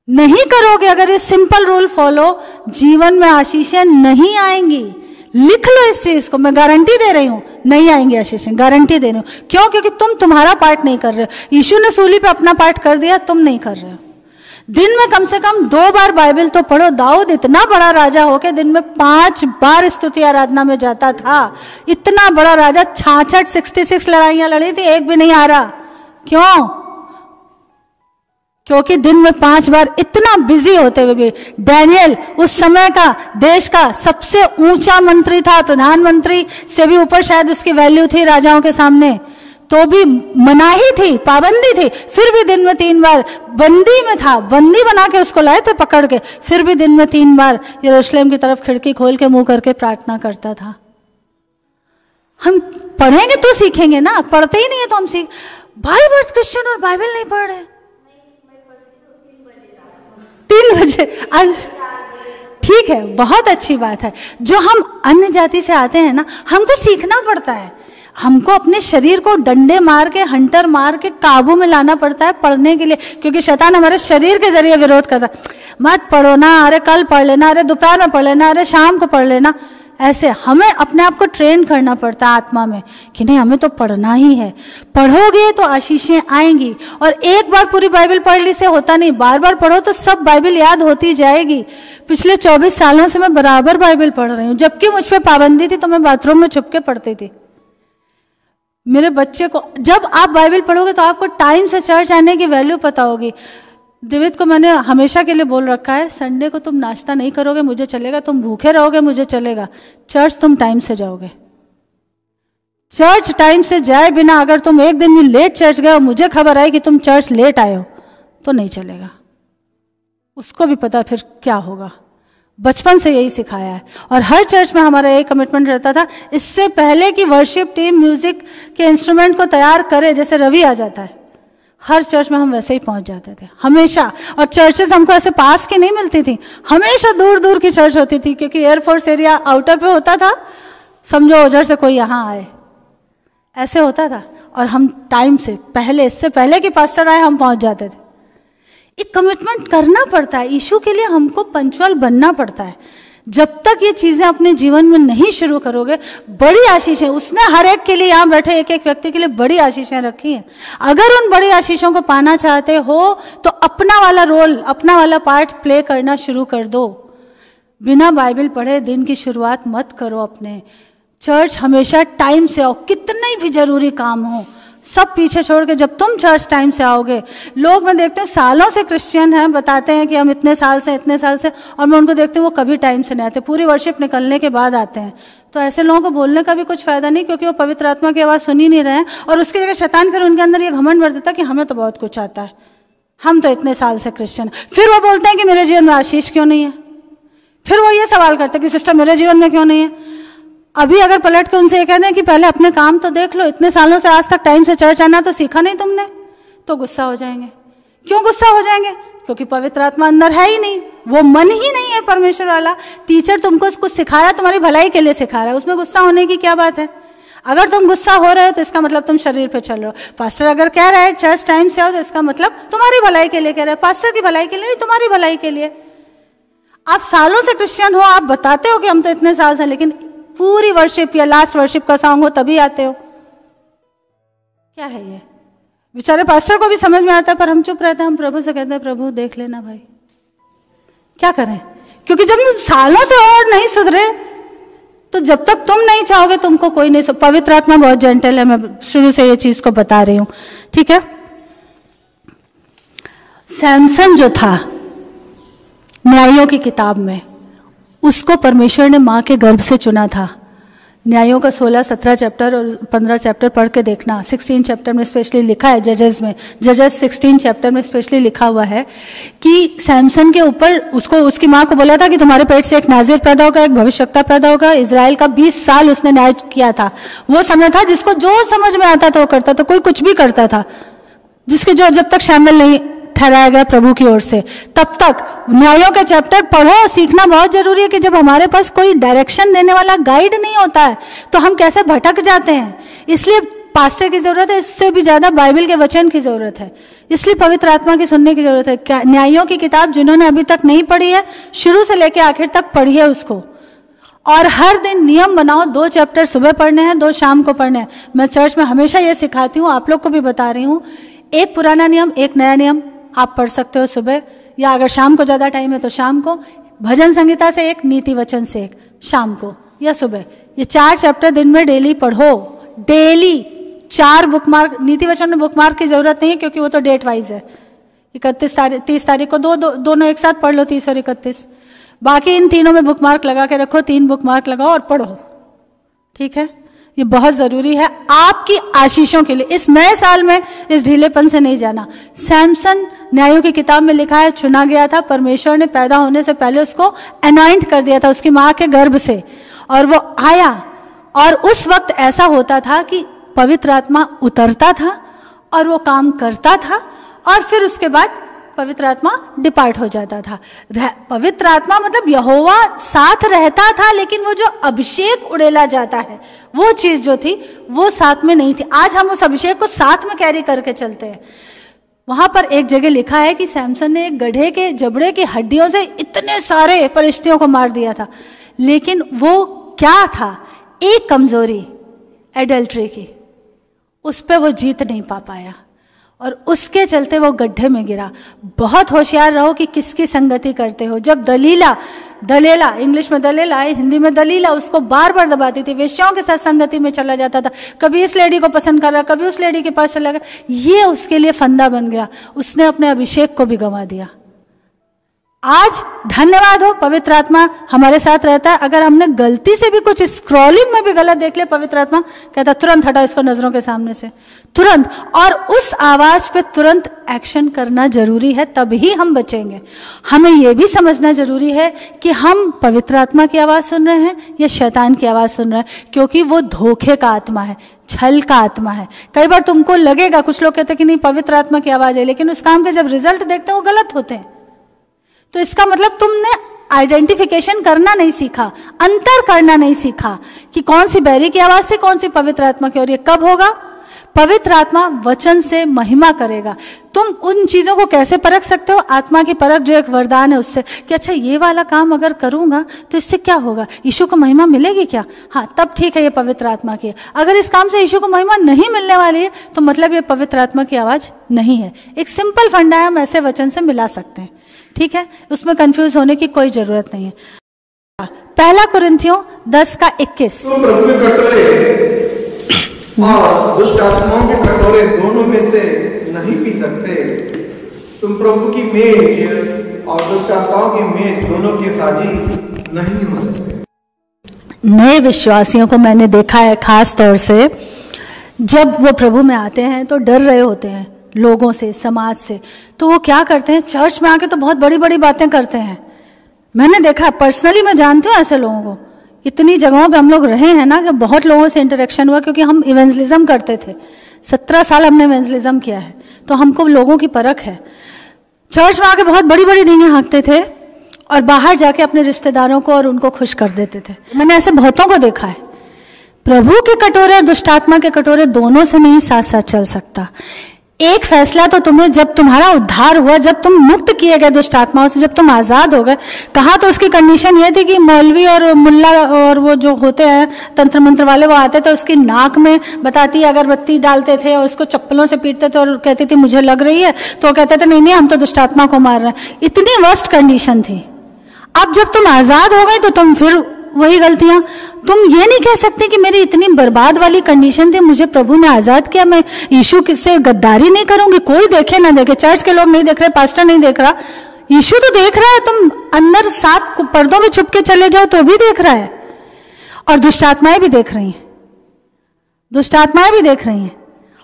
नहीं करोगे अगर ये सिंपल रूल फॉलो, जीवन में आशीषें नहीं आएंगी। लिख लो इस चीज को, मैं गारंटी दे रही हूं, नहीं आएंगे आशीषें, गारंटी दे रही हूं। क्यों? क्योंकि तुम तुम्हारा पार्ट नहीं कर रहे हो। यीशु ने सूली पे अपना पार्ट कर दिया, तुम नहीं कर रहे हो। दिन में कम से कम 2 बार बाइबल तो पढ़ो। दाऊद इतना बड़ा राजा होके दिन में 5 बार स्तुति आराधना में जाता था। इतना बड़ा राजा, 66 लड़ाइयां लड़ी थी, एक भी नहीं आ रहा। क्यों? क्योंकि दिन में 5 बार, इतना बिजी होते हुए भी। डैनियल उस समय का, देश का सबसे ऊंचा मंत्री था, प्रधानमंत्री से भी ऊपर शायद उसकी वैल्यू थी राजाओं के सामने, तो भी मनाही थी, पाबंदी थी, फिर भी दिन में 3 बार, बंदी में था, बंदी बना के उसको लाए थे पकड़ के, फिर भी दिन में 3 बार यरूशलेम की तरफ खिड़की खोल के मुंह करके प्रार्थना करता था। हम पढ़ेंगे तो सीखेंगे ना, पढ़ते ही नहीं है तो हम सीख। भाई बहुत क्रिश्चियन और बाइबल नहीं पढ़ रहे। 3 बजे, ठीक है, बहुत अच्छी बात है। जो हम अन्य जाति से आते हैं ना, हमको सीखना पड़ता है। हमको अपने शरीर को डंडे मार के, हंटर मार के काबू में लाना पड़ता है पढ़ने के लिए, क्योंकि शैतान हमारे शरीर के जरिए विरोध करता है। मत पढ़ो ना, अरे कल पढ़ लेना, अरे दोपहर में पढ़ लेना, अरे शाम को पढ़ लेना। ऐसे हमें अपने आप को ट्रेन करना पड़ता है आत्मा में कि नहीं, हमें तो पढ़ना ही है। पढ़ोगे तो आशीषें आएंगी। और एक बार पूरी बाइबल पढ़ ली से होता नहीं, बार बार पढ़ो तो सब बाइबल याद होती जाएगी। पिछले 24 सालों से मैं बराबर बाइबल पढ़ रही हूँ, जबकि मुझ पर पाबंदी थी तो मैं बाथरूम में छुप के पढ़ती थी। मेरे बच्चे को, जब आप बाइबल पढ़ोगे तो आपको टाइम से चर्च आने की वैल्यू पता होगी। दिवित को मैंने हमेशा के लिए बोल रखा है, संडे को तुम नाश्ता नहीं करोगे मुझे चलेगा, तुम भूखे रहोगे मुझे चलेगा, चर्च तुम टाइम से जाओगे। चर्च टाइम से जाए बिना अगर तुम एक दिन भी लेट चर्च गए और मुझे खबर आई कि तुम चर्च लेट आए हो तो नहीं चलेगा। उसको भी पता फिर क्या होगा। बचपन से यही सिखाया है। और हर चर्च में हमारा यही कमिटमेंट रहता था, इससे पहले कि वर्शिप टीम म्यूजिक के इंस्ट्रूमेंट को तैयार करे, जैसे रवि आ जाता है, हर चर्च में हम वैसे ही पहुंच जाते थे हमेशा। और चर्चेस हमको ऐसे पास की नहीं मिलती थी, हमेशा दूर दूर की चर्च होती थी, क्योंकि एयरफोर्स एरिया आउटर पे होता था, समझो उधर से कोई यहाँ आए, ऐसे होता था। और हम टाइम से पहले, इससे पहले कि पास्टर आए हम पहुंच जाते थे। एक कमिटमेंट करना पड़ता है, यीशु के लिए हमको पंक्चुअल बनना पड़ता है। जब तक ये चीजें अपने जीवन में नहीं शुरू करोगे, बड़ी आशीषें, उसने हर एक के लिए, यहाँ बैठे एक एक व्यक्ति के लिए बड़ी आशीषें रखी हैं। अगर उन बड़ी आशीषों को पाना चाहते हो तो अपना वाला रोल, अपना वाला पार्ट प्ले करना शुरू कर दो। बिना बाइबल पढ़े दिन की शुरुआत मत करो अपने। चर्च हमेशा टाइम से आओ, कितने भी जरूरी काम हो सब पीछे छोड़ के जब तुम चर्च टाइम से आओगे। लोग मैं देखते हूँ सालों से क्रिश्चियन हैं, बताते हैं कि हम इतने साल से, और मैं उनको देखती हूँ वो कभी टाइम से नहीं आते, पूरी वर्शिप निकलने के बाद आते हैं। तो ऐसे लोगों को बोलने का भी कुछ फायदा नहीं, क्योंकि वो पवित्र आत्मा की आवाज़ सुन ही नहीं रहे हैं। और उसकी जगह शैतान फिर उनके अंदर ये घमंड भर देता है कि हमें तो बहुत कुछ आता है, हम तो इतने साल से क्रिश्चियन। फिर वो बोलते हैं कि मेरे जीवन में आशीष क्यों नहीं है। फिर वो ये सवाल करते हैं कि सिस्टर मेरे जीवन में क्यों नहीं है। अभी अगर पलट के उनसे ये कहते हैं कि पहले अपने काम तो देख लो, इतने सालों से आज तक टाइम से चर्च आना तो सीखा नहीं तुमने, तो गुस्सा हो जाएंगे। क्यों गुस्सा हो जाएंगे? क्योंकि पवित्र आत्मा अंदर है ही नहीं, वो मन ही नहीं है परमेश्वर वाला। टीचर तुमको कुछ सिखाया, तुम्हारी भलाई के लिए सिखा रहा है, उसमें गुस्सा होने की क्या बात है? अगर तुम गुस्सा हो रहे हो तो इसका मतलब तुम शरीर पे चल रहे हो। पास्टर अगर कह रहा है चर्च टाइम से आओ तो इसका मतलब तुम्हारी भलाई के लिए कह रहा है, पास्टर की भलाई के लिए नहीं, तुम्हारी भलाई के लिए। आप सालों से क्रिश्चियन हो, आप बताते हो कि हम तो इतने साल से, लेकिन पूरी वर्शिप या लास्ट वर्शिप का सॉन्ग हो तभी आते हो। क्या है ये? बेचारे पास्टर को भी समझ में आता है, पर हम चुप रहते हैं। हम प्रभु से कहते हैं प्रभु देख लेना भाई, क्या करें? क्योंकि जब तुम सालों से और नहीं सुधरे तो जब तक तुम नहीं चाहोगे तुमको कोई नहीं। पवित्र आत्मा बहुत जेंटल है, मैं शुरू से ये चीज को बता रही हूं, ठीक है। सैमसन जो था न्यायों की किताब में, उसको परमेश्वर ने माँ के गर्भ से चुना था। न्यायों का 16, 17 चैप्टर और 15 चैप्टर पढ़ के देखना। 16 चैप्टर में स्पेशली लिखा है, जजेस में, जजेस 16 चैप्टर में स्पेशली लिखा हुआ है कि सैमसन के ऊपर उसको, उसकी माँ को बोला था कि तुम्हारे पेट से एक नाज़िर पैदा होगा, एक भविष्यवक्ता पैदा होगा। इजराइल का 20 साल उसने न्याय किया था। वो समय था जिसको जो समझ में आता था वो करता था, कोई कुछ भी करता था, जिसके जो जब तक शामिल नहीं ठहराया गया प्रभु की ओर से तब तक। न्यायों के चैप्टर पढ़ो, सीखना बहुत जरूरी है कि जब हमारे पास कोई डायरेक्शन देने वाला गाइड नहीं होता है तो हम कैसे भटक जाते हैं। इसलिए पास्टर की जरूरत है, इससे भी ज्यादा बाइबल के वचन की जरूरत है, इसलिए पवित्र आत्मा की सुनने की जरूरत है। न्यायों की किताब जिन्होंने अभी तक नहीं पढ़ी है, शुरू से लेकर आखिर तक पढ़िए उसको। और हर दिन नियम बनाओ, 2 चैप्टर सुबह पढ़ने हैं, 2 शाम को पढ़ने हैं। मैं चर्च में हमेशा ये सिखाती हूँ, आप लोग को भी बता रही हूँ, एक पुराना नियम, एक नया नियम आप पढ़ सकते हो सुबह, या अगर शाम को ज़्यादा टाइम है तो शाम को। भजन संगीता से एक, नीति वचन से एक, शाम को या सुबह। ये 4 चैप्टर दिन में डेली पढ़ो, डेली 4 बुकमार्क। नीति वचन में बुकमार्क की जरूरत नहीं है क्योंकि वो तो डेट वाइज है। 30 तारीख को दोनों एक साथ पढ़ लो, 30 और 31। बाकी इन तीनों में बुकमार्क लगा के रखो, 3 बुकमार्क लगाओ और पढ़ो, ठीक है। ये बहुत जरूरी है आपकी आशीषों के लिए। इस नए साल में इस ढीलेपन से नहीं जाना। सैमसन न्यायों की किताब में लिखा है, चुना गया था, परमेश्वर ने पैदा होने से पहले उसको अनॉइंट कर दिया था उसकी माँ के गर्भ से, और वो आया। और उस वक्त ऐसा होता था कि पवित्र आत्मा उतरता था और वो काम करता था, और फिर उसके बाद पवित्र आत्मा डिपार्ट हो जाता था। पवित्र आत्मा मतलब यहोवा साथ रहता था, लेकिन वो जो अभिषेक उड़ेला जाता है वो चीज जो थी वो साथ में नहीं थी। आज हम उस अभिषेक को साथ में कैरी करके चलते हैं। वहां पर एक जगह लिखा है कि सैमसन ने एक गधे के जबड़े की हड्डियों से इतने सारे फरिश्तियों को मार दिया था, लेकिन वो क्या था, एक कमजोरी एडल्ट्री की, उस पर वो जीत नहीं पा पाया और उसके चलते वो गड्ढे में गिरा। बहुत होशियार रहो कि किसकी संगति करते हो। जब दलीला इंग्लिश में दलीला, हिंदी में दलीला, उसको बार बार दबाती थी, वेश्याओं के साथ संगति में चला जाता था, कभी इस लेडी को पसंद कर रहा, कभी उस लेडी के पास चला गया, ये उसके लिए फंदा बन गया, उसने अपने अभिषेक को भी गंवा दिया। आज धन्यवाद हो, पवित्र आत्मा हमारे साथ रहता है। अगर हमने गलती से भी कुछ स्क्रॉलिंग में भी गलत देख लिया, पवित्र आत्मा कहता तुरंत हटा इसको नजरों के सामने से, तुरंत। और उस आवाज पे तुरंत एक्शन करना जरूरी है, तभी हम बचेंगे। हमें यह भी समझना जरूरी है कि हम पवित्र आत्मा की आवाज सुन रहे हैं या शैतान की आवाज सुन रहे हैं, क्योंकि वो धोखे का आत्मा है, छल का आत्मा है। कई बार तुमको लगेगा, कुछ लोग कहते हैं कि नहीं पवित्र आत्मा की आवाज है, लेकिन उस काम के जब रिजल्ट देखते हैं वो गलत होते हैं। तो इसका मतलब तुमने आइडेंटिफिकेशन करना नहीं सीखा, अंतर करना नहीं सीखा कि कौन सी बैरी की आवाज थी, कौन सी पवित्र आत्मा की। और ये कब होगा? पवित्र आत्मा वचन से महिमा करेगा। तुम उन चीजों को कैसे परख सकते हो? आत्मा की परख जो एक वरदान है उससे, कि अच्छा ये वाला काम अगर करूंगा तो इससे क्या होगा, यीशु को महिमा मिलेगी क्या? हाँ, तब ठीक है, ये पवित्र आत्मा की है। अगर इस काम से यीशु को महिमा नहीं मिलने वाली है तो मतलब ये पवित्र आत्मा की आवाज नहीं है। एक सिंपल फंडा है, हम ऐसे वचन से मिला सकते हैं, ठीक है, उसमें कंफ्यूज होने की कोई जरूरत नहीं है। पहला कुरिन्थियों 10:21, तुम प्रभु के कटोरे और दुष्ट आत्माओं के कटोरे दोनों में से नहीं पी सकते। तुम प्रभु की मेज और दुष्ट आत्माओं की मेज दोनों के साझी नहीं हो सकते। नए विश्वासियों को मैंने देखा है, खास तौर से जब वो प्रभु में आते हैं तो डर रहे होते हैं लोगों से, समाज से, तो वो क्या करते हैं, चर्च में आके तो बहुत बड़ी बड़ी बातें करते हैं। मैंने देखा, पर्सनली मैं जानती हूँ ऐसे लोगों को। इतनी जगहों पे हम लोग रहे हैं ना कि बहुत लोगों से इंटरेक्शन हुआ, क्योंकि हम इवेंजलिज्म करते थे। 17 साल हमने इवेंजलिज्म किया है, तो हमको लोगों की परख है। चर्च में आके बहुत बड़ी बड़ी डींगे हाँकते थे और बाहर जाके अपने रिश्तेदारों को और उनको खुश कर देते थे। मैंने ऐसे बहुतों को देखा है। प्रभु के कटोरे और दुष्टात्मा के कटोरे दोनों से नहीं साथ साथ चल सकता। एक फैसला तो तुम्हें, जब तुम्हारा उद्धार हुआ, जब तुम मुक्त किए गए दुष्ट आत्माओं से, जब तुम आजाद हो गए, कहा तो उसकी कंडीशन ये थी कि मौलवी और मुल्ला और वो जो होते हैं तंत्र मंत्र वाले, वो आते थे, उसकी नाक में बताती अगरबत्ती डालते थे और उसको चप्पलों से पीटते थे और कहती थी मुझे लग रही है, तो कहते थे नहीं नहीं हम तो दुष्ट आत्मा को मार रहे हैं। इतनी वर्स्ट कंडीशन थी। अब जब तुम आजाद हो गए तो तुम फिर वही गलतियां। तुम ये नहीं कह सकते कि मेरी इतनी बर्बाद वाली कंडीशन थी, मुझे प्रभु ने आजाद किया, मैं यीशु से गद्दारी नहीं करूंगी। कोई देखे ना देखे, चर्च के लोग नहीं देख रहे, पास्टर नहीं देख रहा, यीशु तो देख रहा है। तुम अंदर 7 पर्दों में छुप के चले जाओ तो भी देख रहा है। और दुष्ट आत्माएं भी देख रही हैं, दुष्ट आत्माएं भी देख रही हैं।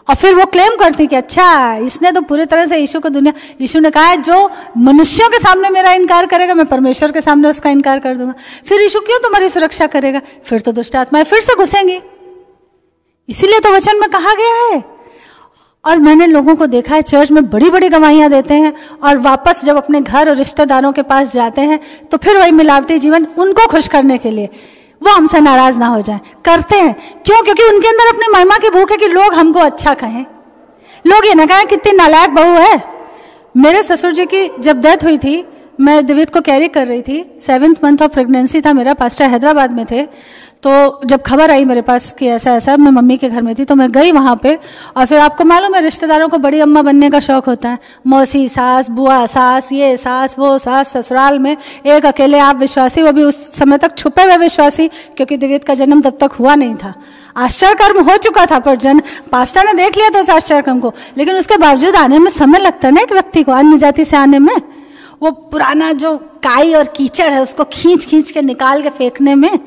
और फिर वो क्लेम करती कि अच्छा इसने तो पूरी तरह से यीशु को दुनिया, यीशु ने कहा है जो मनुष्यों के सामने मेरा इनकार करेगा मैं परमेश्वर के सामने उसका इनकार कर दूंगा। फिर यीशु क्यों तुम्हारी सुरक्षा करेगा? फिर तो दुष्ट आत्माएं फिर से घुसेंगी। इसीलिए तो वचन में कहा गया है। और मैंने लोगों को देखा है चर्च में बड़ी बड़ी गवाहियां देते हैं और वापस जब अपने घर और रिश्तेदारों के पास जाते हैं तो फिर वही मिलावटी जीवन, उनको खुश करने के लिए वो हमसे नाराज ना हो जाए, करते हैं। क्यों? क्योंकि उनके अंदर अपनी महिमा की भूख है कि लोग हमको अच्छा कहें, लोग ये ना कहें कितनी नालायक बहू है। मेरे ससुर जी की जब डेथ हुई थी, मैं दिवित को कैरी कर रही थी, 7th मंथ ऑफ प्रेगनेंसी था मेरा, पास्टर हैदराबाद में थे। तो जब खबर आई मेरे पास कि ऐसा ऐसा, मैं मम्मी के घर में थी, तो मैं गई वहाँ पे। और फिर आपको मालूम है रिश्तेदारों को बड़ी अम्मा बनने का शौक होता है, मौसी सास, बुआ सास, ये सास वो सास, ससुराल में एक अकेले आप विश्वासी, वो भी उस समय तक छुपे हुए विश्वासी, क्योंकि दिव्यत का जन्म तब तक हुआ नहीं था। आश्चर्य कर्म हो चुका था पर पास्टर ने देख लिया था उस आश्चर्य कर्म को, लेकिन उसके बावजूद आने में समय लगता है ना एक व्यक्ति को अन्य जाति से आने में। वो पुराना जो काई और कीचड़ है उसको खींच खींच के निकाल के फेंकने में,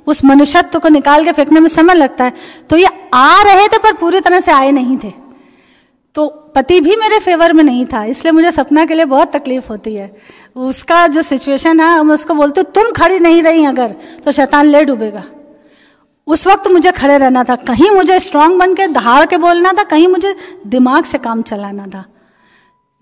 उस मनुष्यत्व को निकाल के फेंकने में समय लगता है। तो ये आ रहे थे पर पूरी तरह से आए नहीं थे। तो पति भी मेरे फेवर में नहीं था, इसलिए मुझे सपना के लिए बहुत तकलीफ होती है। उसका जो सिचुएशन है, मैं उसको बोलती हूँ तुम खड़ी नहीं रही अगर तो शैतान ले डूबेगा। उस वक्त मुझे खड़े रहना था, कहीं मुझे स्ट्रांग बन के दहाड़ के बोलना था, कहीं मुझे दिमाग से काम चलाना था।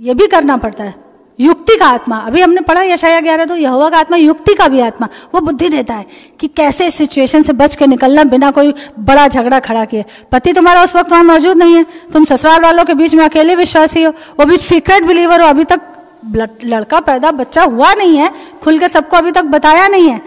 ये भी करना पड़ता है। युक्ति का आत्मा, अभी हमने पढ़ा यशाया 11, तो यहोवा का आत्मा युक्ति का भी आत्मा, वो बुद्धि देता है कि कैसे इस सिचुएशन से बच के निकलना बिना कोई बड़ा झगड़ा खड़ा किए। पति तुम्हारा उस वक्त वहां मौजूद नहीं है, तुम ससुराल वालों के बीच में अकेले विश्वासी हो, वो भी सीक्रेट बिलीवर हो, अभी तक लड़का पैदा बच्चा हुआ नहीं है, खुल के सबको अभी तक बताया नहीं है।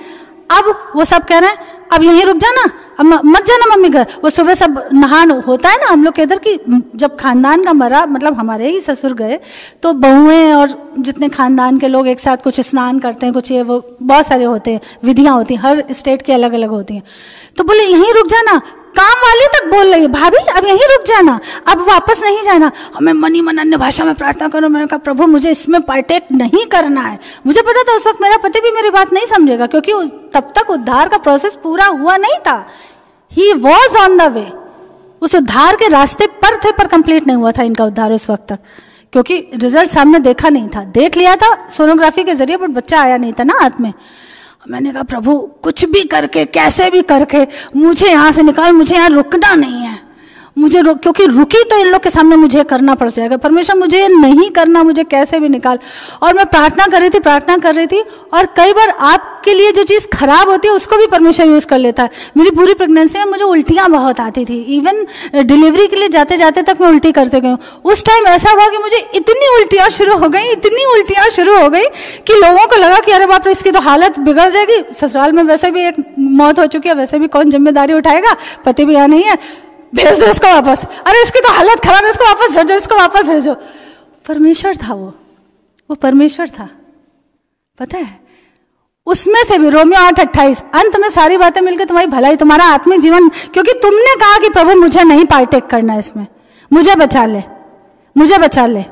अब वो सब कह रहे हैं अब यहीं रुक जाना, अब मत जाना मम्मी घर। वो सुबह सब नहान होता है ना हम लोग के इधर की, जब खानदान का मरा, मतलब हमारे ही ससुर गए तो बहुएं और जितने खानदान के लोग एक साथ कुछ स्नान करते हैं, कुछ ये वो बहुत सारे होते हैं, विधियां होती हैं, हर स्टेट की अलग अलग होती हैं। तो बोले यहीं रुक जाना, काम वाली तक बोल रही है भाभी अब यहीं रुक जाना, अब वापस नहीं जाना। हमें मनी मन अन्य भाषा में प्रार्थना करो। मैंने कहा प्रभु मुझे इसमें पार्टेक नहीं करना है। मुझे पता था उस वक्त मेरा पति भी मेरी बात नहीं समझेगा, क्योंकि तब तक उद्धार का प्रोसेस पूरा हुआ नहीं था। He was on the way, उस उद्धार के रास्ते पर थे, पर कंप्लीट नहीं हुआ था इनका उद्धार उस वक्त तक, क्योंकि रिजल्ट सामने देखा नहीं था। देख लिया था सोनोग्राफी के जरिए, बट बच्चा आया नहीं था ना हाथ में। मैंने कहा प्रभु कुछ भी करके, कैसे भी करके मुझे यहाँ से निकाल, मुझे यहाँ रुकना नहीं है, मुझे क्योंकि रुकी तो इन लोग के सामने मुझे करना पड़ जाएगा। परमेश्वर मुझे नहीं करना, मुझे कैसे भी निकाल। और मैं प्रार्थना कर रही थी। और कई बार आपके लिए जो चीज़ खराब होती है उसको भी परमेश्वर यूज़ कर लेता है। मेरी पूरी प्रेगनेंसी में मुझे उल्टियाँ बहुत आती थी, इवन डिलीवरी के लिए जाते जाते तक मैं उल्टी करते गई। उस टाइम ऐसा हुआ कि मुझे इतनी उल्टियाँ शुरू हो गई कि लोगों को लगा कि अरे बाप रे इसकी तो हालत बिगड़ जाएगी। ससुराल में वैसे भी एक मौत हो चुकी है, वैसे भी कौन जिम्मेदारी उठाएगा, पति भी यहाँ नहीं है, भेज दो इसको वापस, अरे इसकी तो हालत खराब है, इसको वापस भेजो। परमेश्वर था वो परमेश्वर था। पता है उसमें से भी रोमियो 8:28 अंत में सारी बातें मिलकर तुम्हारी भलाई, तुम्हारा आत्मिक जीवन, क्योंकि तुमने कहा कि प्रभु मुझे नहीं पार्टेक करना इसमें, मुझे बचा ले,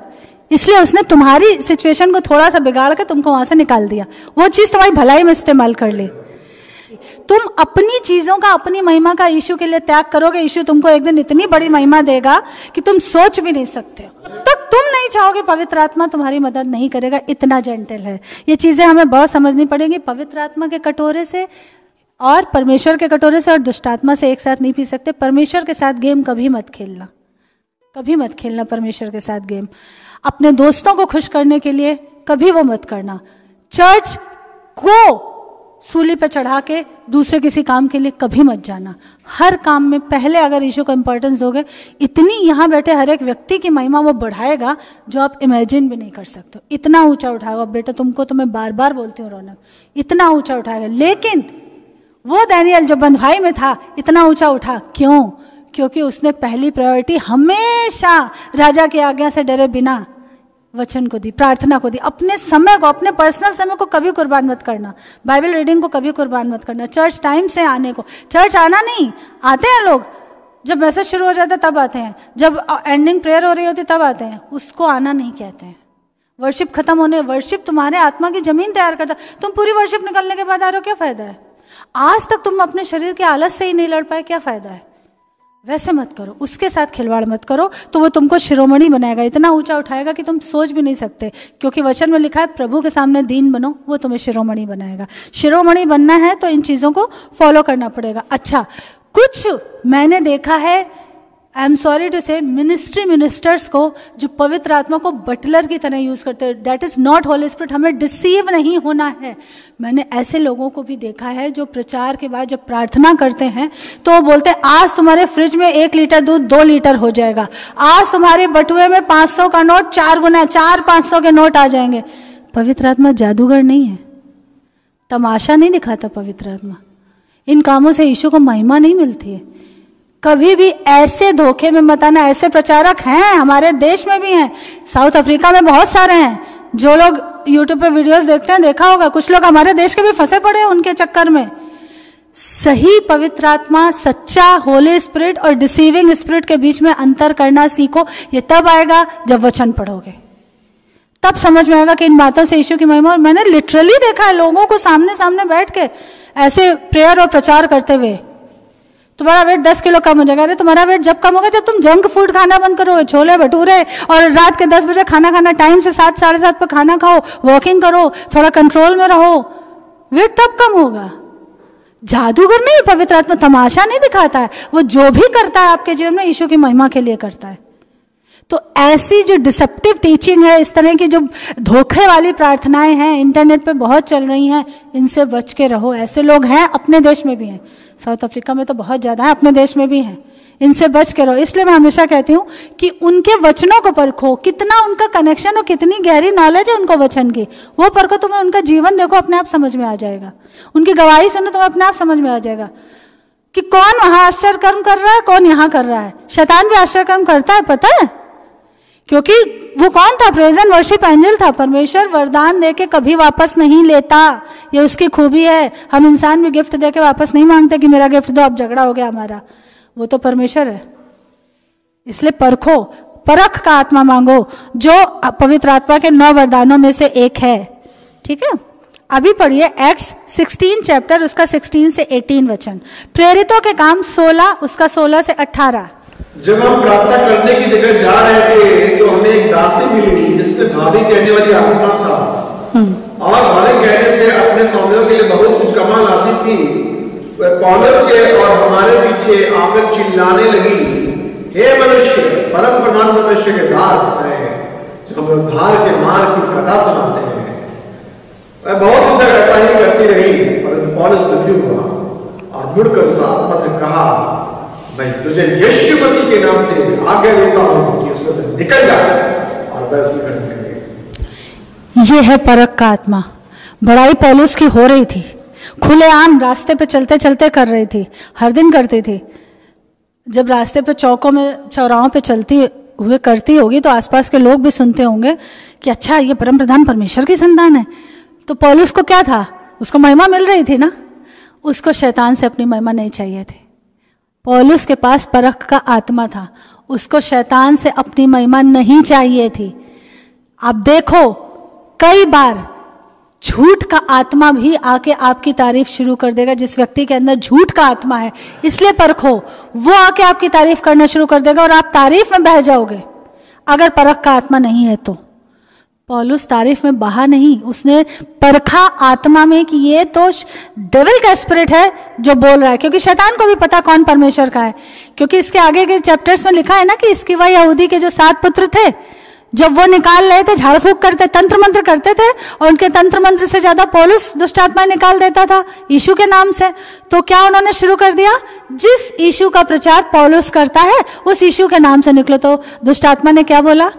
इसलिए उसने तुम्हारी सिचुएशन को थोड़ा सा बिगाड़ के तुमको वहां से निकाल दिया। वो चीज तुम्हारी भलाई में इस्तेमाल कर ली। तुम अपनी चीजों का, अपनी महिमा का यीशु के लिए त्याग करोगे, यीशु तुमको एक दिन इतनी बड़ी महिमा देगा कि तुम सोच भी नहीं सकते हो। तो तुम नहीं चाहोगे, पवित्र आत्मा तुम्हारी मदद नहीं करेगा, इतना जेंटल है। ये चीजें हमें बहुत समझनी पड़ेगी। पवित्र आत्मा के कटोरे से और परमेश्वर के कटोरे से और दुष्ट आत्मा से एक साथ नहीं पी सकते। परमेश्वर के साथ गेम कभी मत खेलना, परमेश्वर के साथ गेम। अपने दोस्तों को खुश करने के लिए कभी वो मत करना। चर्च को सूली पे चढ़ा के दूसरे किसी काम के लिए कभी मत जाना। हर काम में पहले अगर यीशु को इंपॉर्टेंस दोगे, इतनी यहाँ बैठे हर एक व्यक्ति की महिमा वो बढ़ाएगा जो आप इमेजिन भी नहीं कर सकते। इतना ऊंचा उठाएगा बेटा तुमको, तो मैं बार बार बोलती हूँ रौनक, इतना ऊंचा उठाएगा। लेकिन वो दानियल जो बंधुआई में था इतना ऊंचा उठा क्यों? क्योंकि उसने पहली प्रायोरिटी हमेशा राजा की आज्ञा से डरे बिना वचन को दी, प्रार्थना को दी। अपने समय को, अपने पर्सनल समय को कभी कुर्बान मत करना, बाइबल रीडिंग को कभी कुर्बान मत करना, चर्च टाइम से आने को। चर्च आना नहीं, आते हैं लोग, जब मैसेज शुरू हो जाता है तब आते हैं, जब एंडिंग प्रेयर हो रही होती तब आते हैं, उसको आना नहीं कहते हैं। वर्शिप खत्म होने, वर्शिप तुम्हारे आत्मा की जमीन तैयार करता। तुम पूरी वर्शिप निकलने के बाद आ रहे हो, क्या फायदा है? आज तक तुम अपने शरीर के आलस से ही नहीं लड़ पाए, क्या फायदा है? वैसे मत करो, उसके साथ खिलवाड़ मत करो, तो वो तुमको शिरोमणि बनाएगा, इतना ऊंचा उठाएगा कि तुम सोच भी नहीं सकते। क्योंकि वचन में लिखा है प्रभु के सामने दीन बनो, वो तुम्हें शिरोमणि बनाएगा। शिरोमणि बनना है तो इन चीजों को फॉलो करना पड़ेगा। अच्छा, कुछ मैंने देखा है, आई एम सॉरी टू से, मिनिस्टर्स को जो पवित्र आत्मा को बटलर की तरह यूज करते हैं, that is not Holi spirit. हमें डिसीव नहीं होना है। मैंने ऐसे लोगों को भी देखा है जो प्रचार के बाद जब प्रार्थना करते हैं तो वो बोलते हैं आज तुम्हारे फ्रिज में 1 लीटर दूध 2 लीटर हो जाएगा, आज तुम्हारे बटुए में 500 का नोट 4 गुना 400-500 के नोट आ जाएंगे। पवित्र आत्मा जादूगर नहीं है, तमाशा नहीं दिखाता पवित्र आत्मा। इन कामों से यीशु को महिमा नहीं मिलती है। कभी भी ऐसे धोखे में मत आना। ऐसे प्रचारक हैं, हमारे देश में भी हैं, साउथ अफ्रीका में बहुत सारे हैं। जो लोग यूट्यूब पे वीडियोस देखते हैं, देखा होगा, कुछ लोग हमारे देश के भी फंसे पड़े हैं उनके चक्कर में। सही पवित्र आत्मा, सच्चा होली स्पिरिट और डिसीविंग स्पिरिट के बीच में अंतर करना सीखो। ये तब आएगा जब वचन पढ़ोगे, तब समझ में आएगा कि इन बातों से यीशु की महिमा। और मैंने लिटरली देखा है लोगों को सामने सामने बैठ के ऐसे प्रेयर और प्रचार करते हुए, तुम्हारा वेट 10 किलो कम हो जाएगा। अरे तुम्हारा वेट जब कम होगा जब तुम जंक फूड खाना बंद करोगे, छोले भटूरे, और रात के 10 बजे खाना खाना, टाइम से 7 साढ़े 7 पर खाना खाओ, वॉकिंग करो, थोड़ा कंट्रोल में रहो, वेट तब कम होगा। जादूगर नहीं, पवित्र आत्मा तमाशा नहीं दिखाता है। वो जो भी करता है आपके जीवन में यीशु की महिमा के लिए करता है। तो ऐसी जो डिसेप्टिव टीचिंग है, इस तरह की जो धोखे वाली प्रार्थनाएं हैं इंटरनेट पे बहुत चल रही हैं, इनसे बच के रहो। ऐसे लोग हैं, अपने देश में भी हैं, साउथ अफ्रीका में तो बहुत ज्यादा है, अपने देश में भी हैं। इनसे बच के रहो। इसलिए मैं हमेशा कहती हूँ कि उनके वचनों को परखो, कितना उनका कनेक्शन और कितनी गहरी नॉलेज है उनको वचन की, वो परखो। तुम्हें उनका जीवन देखो, अपने आप समझ में आ जाएगा। उनकी गवाही सुनो, तुम्हें अपने आप समझ में आ जाएगा कि कौन वहां आश्चर्य कर्म कर रहा है, कौन यहां कर रहा है। शैतान भी आश्चर्य कर्म करता है, पता है, क्योंकि वो कौन था? प्रेज एंड वर्शिप एंजल था। परमेश्वर वरदान देके कभी वापस नहीं लेता, ये उसकी खूबी है। हम इंसान भी गिफ्ट देके वापस नहीं मांगते कि मेरा गिफ्ट दो, अब झगड़ा हो गया हमारा। वो तो परमेश्वर है। इसलिए परखो, परख का आत्मा मांगो, जो पवित्र आत्मा के 9 वरदानों में से एक है। ठीक है, अभी पढ़िए एक्ट्स 16 चैप्टर, उसका 16 से 18 वचन। प्रेरितों के काम 16, उसका 16 से 18। जब हम प्रार्थना करने की जगह जा रहे थे तो हमें एक दासी मिली जिसमें भाभी कहने वाली आत्मा था, और भाभी कहने से अपने स्वामियों के लिए बहुत कुछ कमा लाती थी। पौलुस के और हमारे पीछे आकर चिल्लाने लगी, हे मनुष्य, परम प्रधान मनुष्य के दास है जो हमें उद्धार के मार्ग की कथा सुनाते हैं। वह बहुत दिन तक ऐसा ही करती रही, परंतु पौलुस दुखी हुआ और मुड़कर उस आत्मा से कहा, मैं तुझे यीशु मसीह के नाम से आज्ञा देता हूं कि उसमें से निकल जा, और वह उसी पर निकल गई। ये है परख का आत्मा। बड़ाई पौलुस की हो रही थी, खुलेआम रास्ते पे चलते चलते कर रही थी, हर दिन करती थी। जब रास्ते पे चौकों में चौराहों पे चलती हुए करती होगी तो आसपास के लोग भी सुनते होंगे कि अच्छा ये परम प्रधान परमेश्वर की संतान है। तो पौलुस को क्या था? उसको महिमा मिल रही थी ना, उसको शैतान से अपनी महिमा नहीं चाहिए थी। पौलुस के पास परख का आत्मा था, उसको शैतान से अपनी महिमा नहीं चाहिए थी। आप देखो, कई बार झूठ का आत्मा भी आके आपकी तारीफ शुरू कर देगा। जिस व्यक्ति के अंदर झूठ का आत्मा है, इसलिए परखो, वो आके आपकी तारीफ करना शुरू कर देगा और आप तारीफ में बह जाओगे अगर परख का आत्मा नहीं है तो। पौलुस तारीफ में बहा नहीं, उसने परखा आत्मा में कि ये तो डेविल का स्पिरिट है जो बोल रहा है, क्योंकि शैतान को भी पता कौन परमेश्वर का है। क्योंकि इसके आगे के चैप्टर्स में लिखा है ना कि इसकी वह यहूदी के जो 7 पुत्र थे, जब वो निकाल रहे थे, झाड़ फूक करते, तंत्र मंत्र करते थे, और उनके तंत्र मंत्र से ज्यादा पौलुस दुष्ट आत्मा निकाल देता था यीशु के नाम से। तो क्या उन्होंने शुरू कर दिया? जिस यीशु का प्रचार पौलुस करता है उस यीशु के नाम से निकलो। तो दुष्ट आत्मा ने क्या बोला?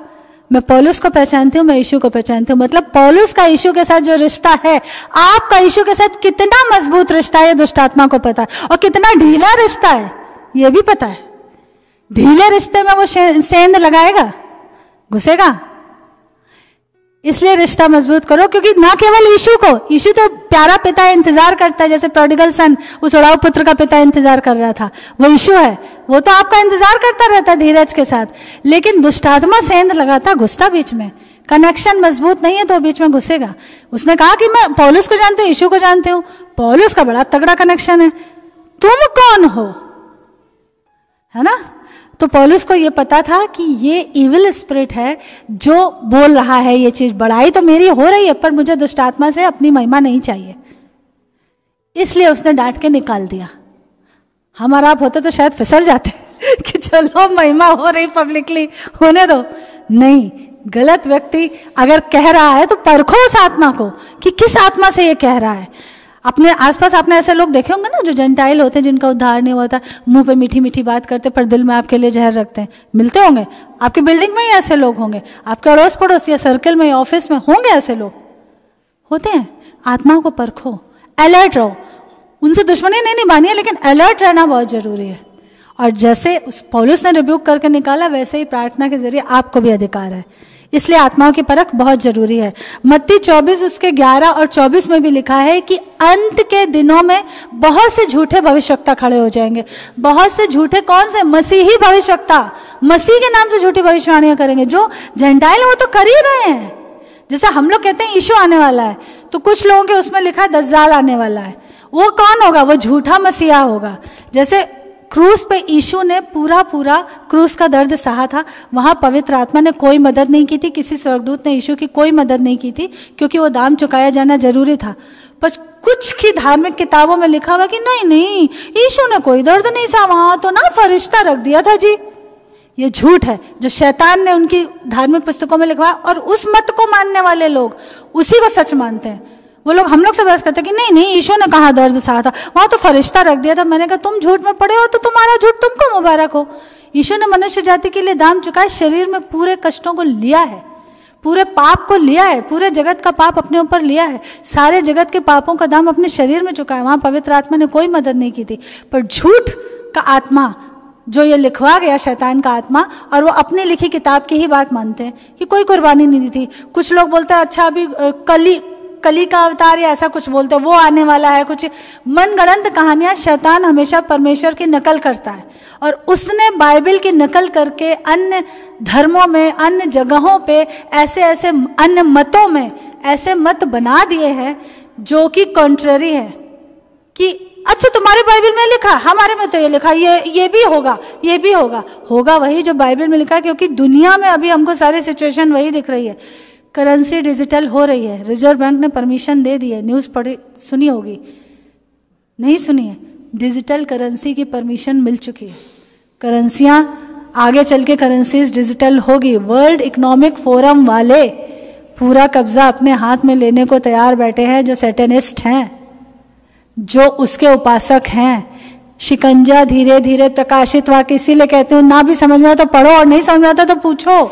मैं पौलुस को पहचानती हूँ, मैं यीशु को पहचानती हूँ। मतलब पौलुस का यीशु के साथ जो रिश्ता है, आपका यीशु के साथ कितना मजबूत रिश्ता है दुष्ट आत्मा को पता है, और कितना ढीला रिश्ता है ये भी पता है। ढीले रिश्ते में वो सेंध लगाएगा, घुसेगा। इसलिए रिश्ता मजबूत करो, क्योंकि ना केवल यीशु को, यीशु तो प्यारा पिता इंतजार करता है, जैसे प्रोडिगल सन उस उड़ाऊ पुत्र का पिता इंतजार कर रहा था, वो यीशु है, वो तो आपका इंतजार करता रहता है धीरज के साथ। लेकिन दुष्टात्मा सेंध लगाता, घुसता बीच में। कनेक्शन मजबूत नहीं है तो बीच में घुसेगा। उसने कहा कि मैं पौलुस को जानती हूँ, यीशु को जानती हूँ। पौलुस का बड़ा तगड़ा कनेक्शन है, तुम कौन हो, है ना? तो पौलुस को ये पता था कि ये इविल स्पिरिट है जो बोल रहा है ये चीज। बड़ाई तो मेरी हो रही है, पर मुझे दुष्ट आत्मा से अपनी महिमा नहीं चाहिए, इसलिए उसने डांट के निकाल दिया। हमारा आप होते तो शायद फिसल जाते कि चलो महिमा हो रही पब्लिकली, होने दो। नहीं, गलत व्यक्ति अगर कह रहा है तो परखो उस आत्मा को कि किस आत्मा से ये कह रहा है। अपने आसपास आपने ऐसे लोग देखे होंगे ना जो जेंटाइल होते हैं, जिनका उद्धार नहीं होता, मुंह पे मीठी मीठी बात करते पर दिल में आपके लिए जहर रखते हैं। मिलते होंगे आपकी बिल्डिंग में ही, ऐसे लोग होंगे आपके अड़ोस पड़ोस या सर्कल में या ऑफिस में होंगे, ऐसे लोग होते हैं। आत्माओं को परखो, अलर्ट रहो। उनसे दुश्मनी नहीं निभानी है, लेकिन अलर्ट रहना बहुत जरूरी है। और जैसे उस पौलुस ने रिब्यूक करके निकाला, वैसे ही प्रार्थना के जरिए आपको भी अधिकार है। इसलिए आत्माओं की परख बहुत जरूरी है। मत्ती 24 उसके 11 और 24 में भी लिखा है कि अंत के दिनों में बहुत से झूठे भविष्यवक्ता खड़े हो जाएंगे। बहुत से झूठे कौन से? मसीही भविष्यवक्ता, मसीह के नाम से झूठी भविष्यवाणियां करेंगे। जो जेंटाइल वो तो कर ही रहे हैं। जैसे हम लोग कहते हैं यीशु आने वाला है, तो कुछ लोगों के उसमें लिखा है दज्जाल आने वाला है। वो कौन होगा? वो झूठा मसीहा होगा। जैसे क्रूस पे यीशु ने पूरा क्रूस का दर्द सहा था, वहां पवित्र आत्मा ने कोई मदद नहीं की थी, किसी स्वर्गदूत ने यीशु की कोई मदद नहीं की थी, क्योंकि वो दाम चुकाया जाना जरूरी था। पर कुछ की धार्मिक किताबों में लिखा हुआ कि नहीं, यीशु ने कोई दर्द नहीं सहा, वहां तो ना फरिश्ता रख दिया था जी। ये झूठ है जो शैतान ने उनकी धार्मिक पुस्तकों में लिखवाया, और उस मत को मानने वाले लोग उसी को सच मानते हैं। वो लोग हम लोग से बहस करते हैं कि नहीं नहीं, यीशु ने कहा दर्द सहा था, वहां तो फरिश्ता रख दिया था। मैंने कहा तुम झूठ में पड़े हो तो तुम्हारा झूठ तुमको मुबारक हो। यीशु ने मनुष्य जाति के लिए दाम चुकाया, शरीर में पूरे कष्टों को लिया है, पूरे पाप को लिया है, पूरे जगत का पाप अपने ऊपर लिया है, सारे जगत के पापों का दाम अपने शरीर में चुकाया। वहां पवित्र आत्मा ने कोई मदद नहीं की थी। पर झूठ का आत्मा जो ये लिखवा गया, शैतान का आत्मा, और वो अपनी लिखी किताब की ही बात मानते हैं कि कोई कुर्बानी नहीं दी थी। कुछ लोग बोलते हैं अच्छा अभी कली का अवतार या ऐसा कुछ बोलते हैं, वो आने वाला है। कुछ मनगढ़ंत कहानियां। शैतान हमेशा परमेश्वर की नकल करता है, और उसने बाइबल की नकल करके अन्य धर्मों में, अन्य जगहों पे, ऐसे ऐसे अन्य मतों में ऐसे मत बना दिए हैं जो कि कॉन्ट्ररी है कि अच्छा तुम्हारे बाइबल में लिखा, हमारे में तो ये लिखा, ये भी होगा, ये भी होगा वही जो बाइबल में लिखा। क्योंकि दुनिया में अभी हमको सारी सिचुएशन वही दिख रही है। करेंसी डिजिटल हो रही है, रिजर्व बैंक ने परमिशन दे दी है। न्यूज़ पढ़ी सुनी होगी, नहीं सुनी है? डिजिटल करेंसी की परमिशन मिल चुकी है। करेंसियां आगे चल के करेंसीज डिजिटल होगी। वर्ल्ड इकोनॉमिक फोरम वाले पूरा कब्जा अपने हाथ में लेने को तैयार बैठे हैं, जो सैटेनिस्ट हैं, जो उसके उपासक हैं। शिकंजा धीरे धीरे प्रकाशित वाक्य, इसीलिए कहते हूँ ना भी समझ में आए तो पढ़ो, और नहीं समझ में आता तो पूछो,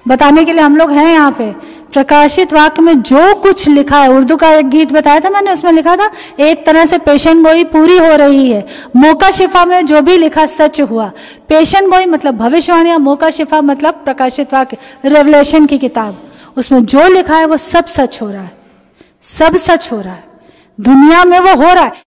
बताने के लिए हम लोग हैं यहाँ पे। प्रकाशित वाक्य में जो कुछ लिखा है, उर्दू का एक गीत बताया था मैंने, उसमें लिखा था एक तरह से पेशन गोई पूरी हो रही है। मौका शिफा में जो भी लिखा सच हुआ। पेशन गोई मतलब भविष्यवाणी, मौका शिफा मतलब प्रकाशित वाक्य, रेवलेशन की किताब। उसमें जो लिखा है वो सब सच हो रहा है, सब सच हो रहा है, दुनिया में वो हो रहा है।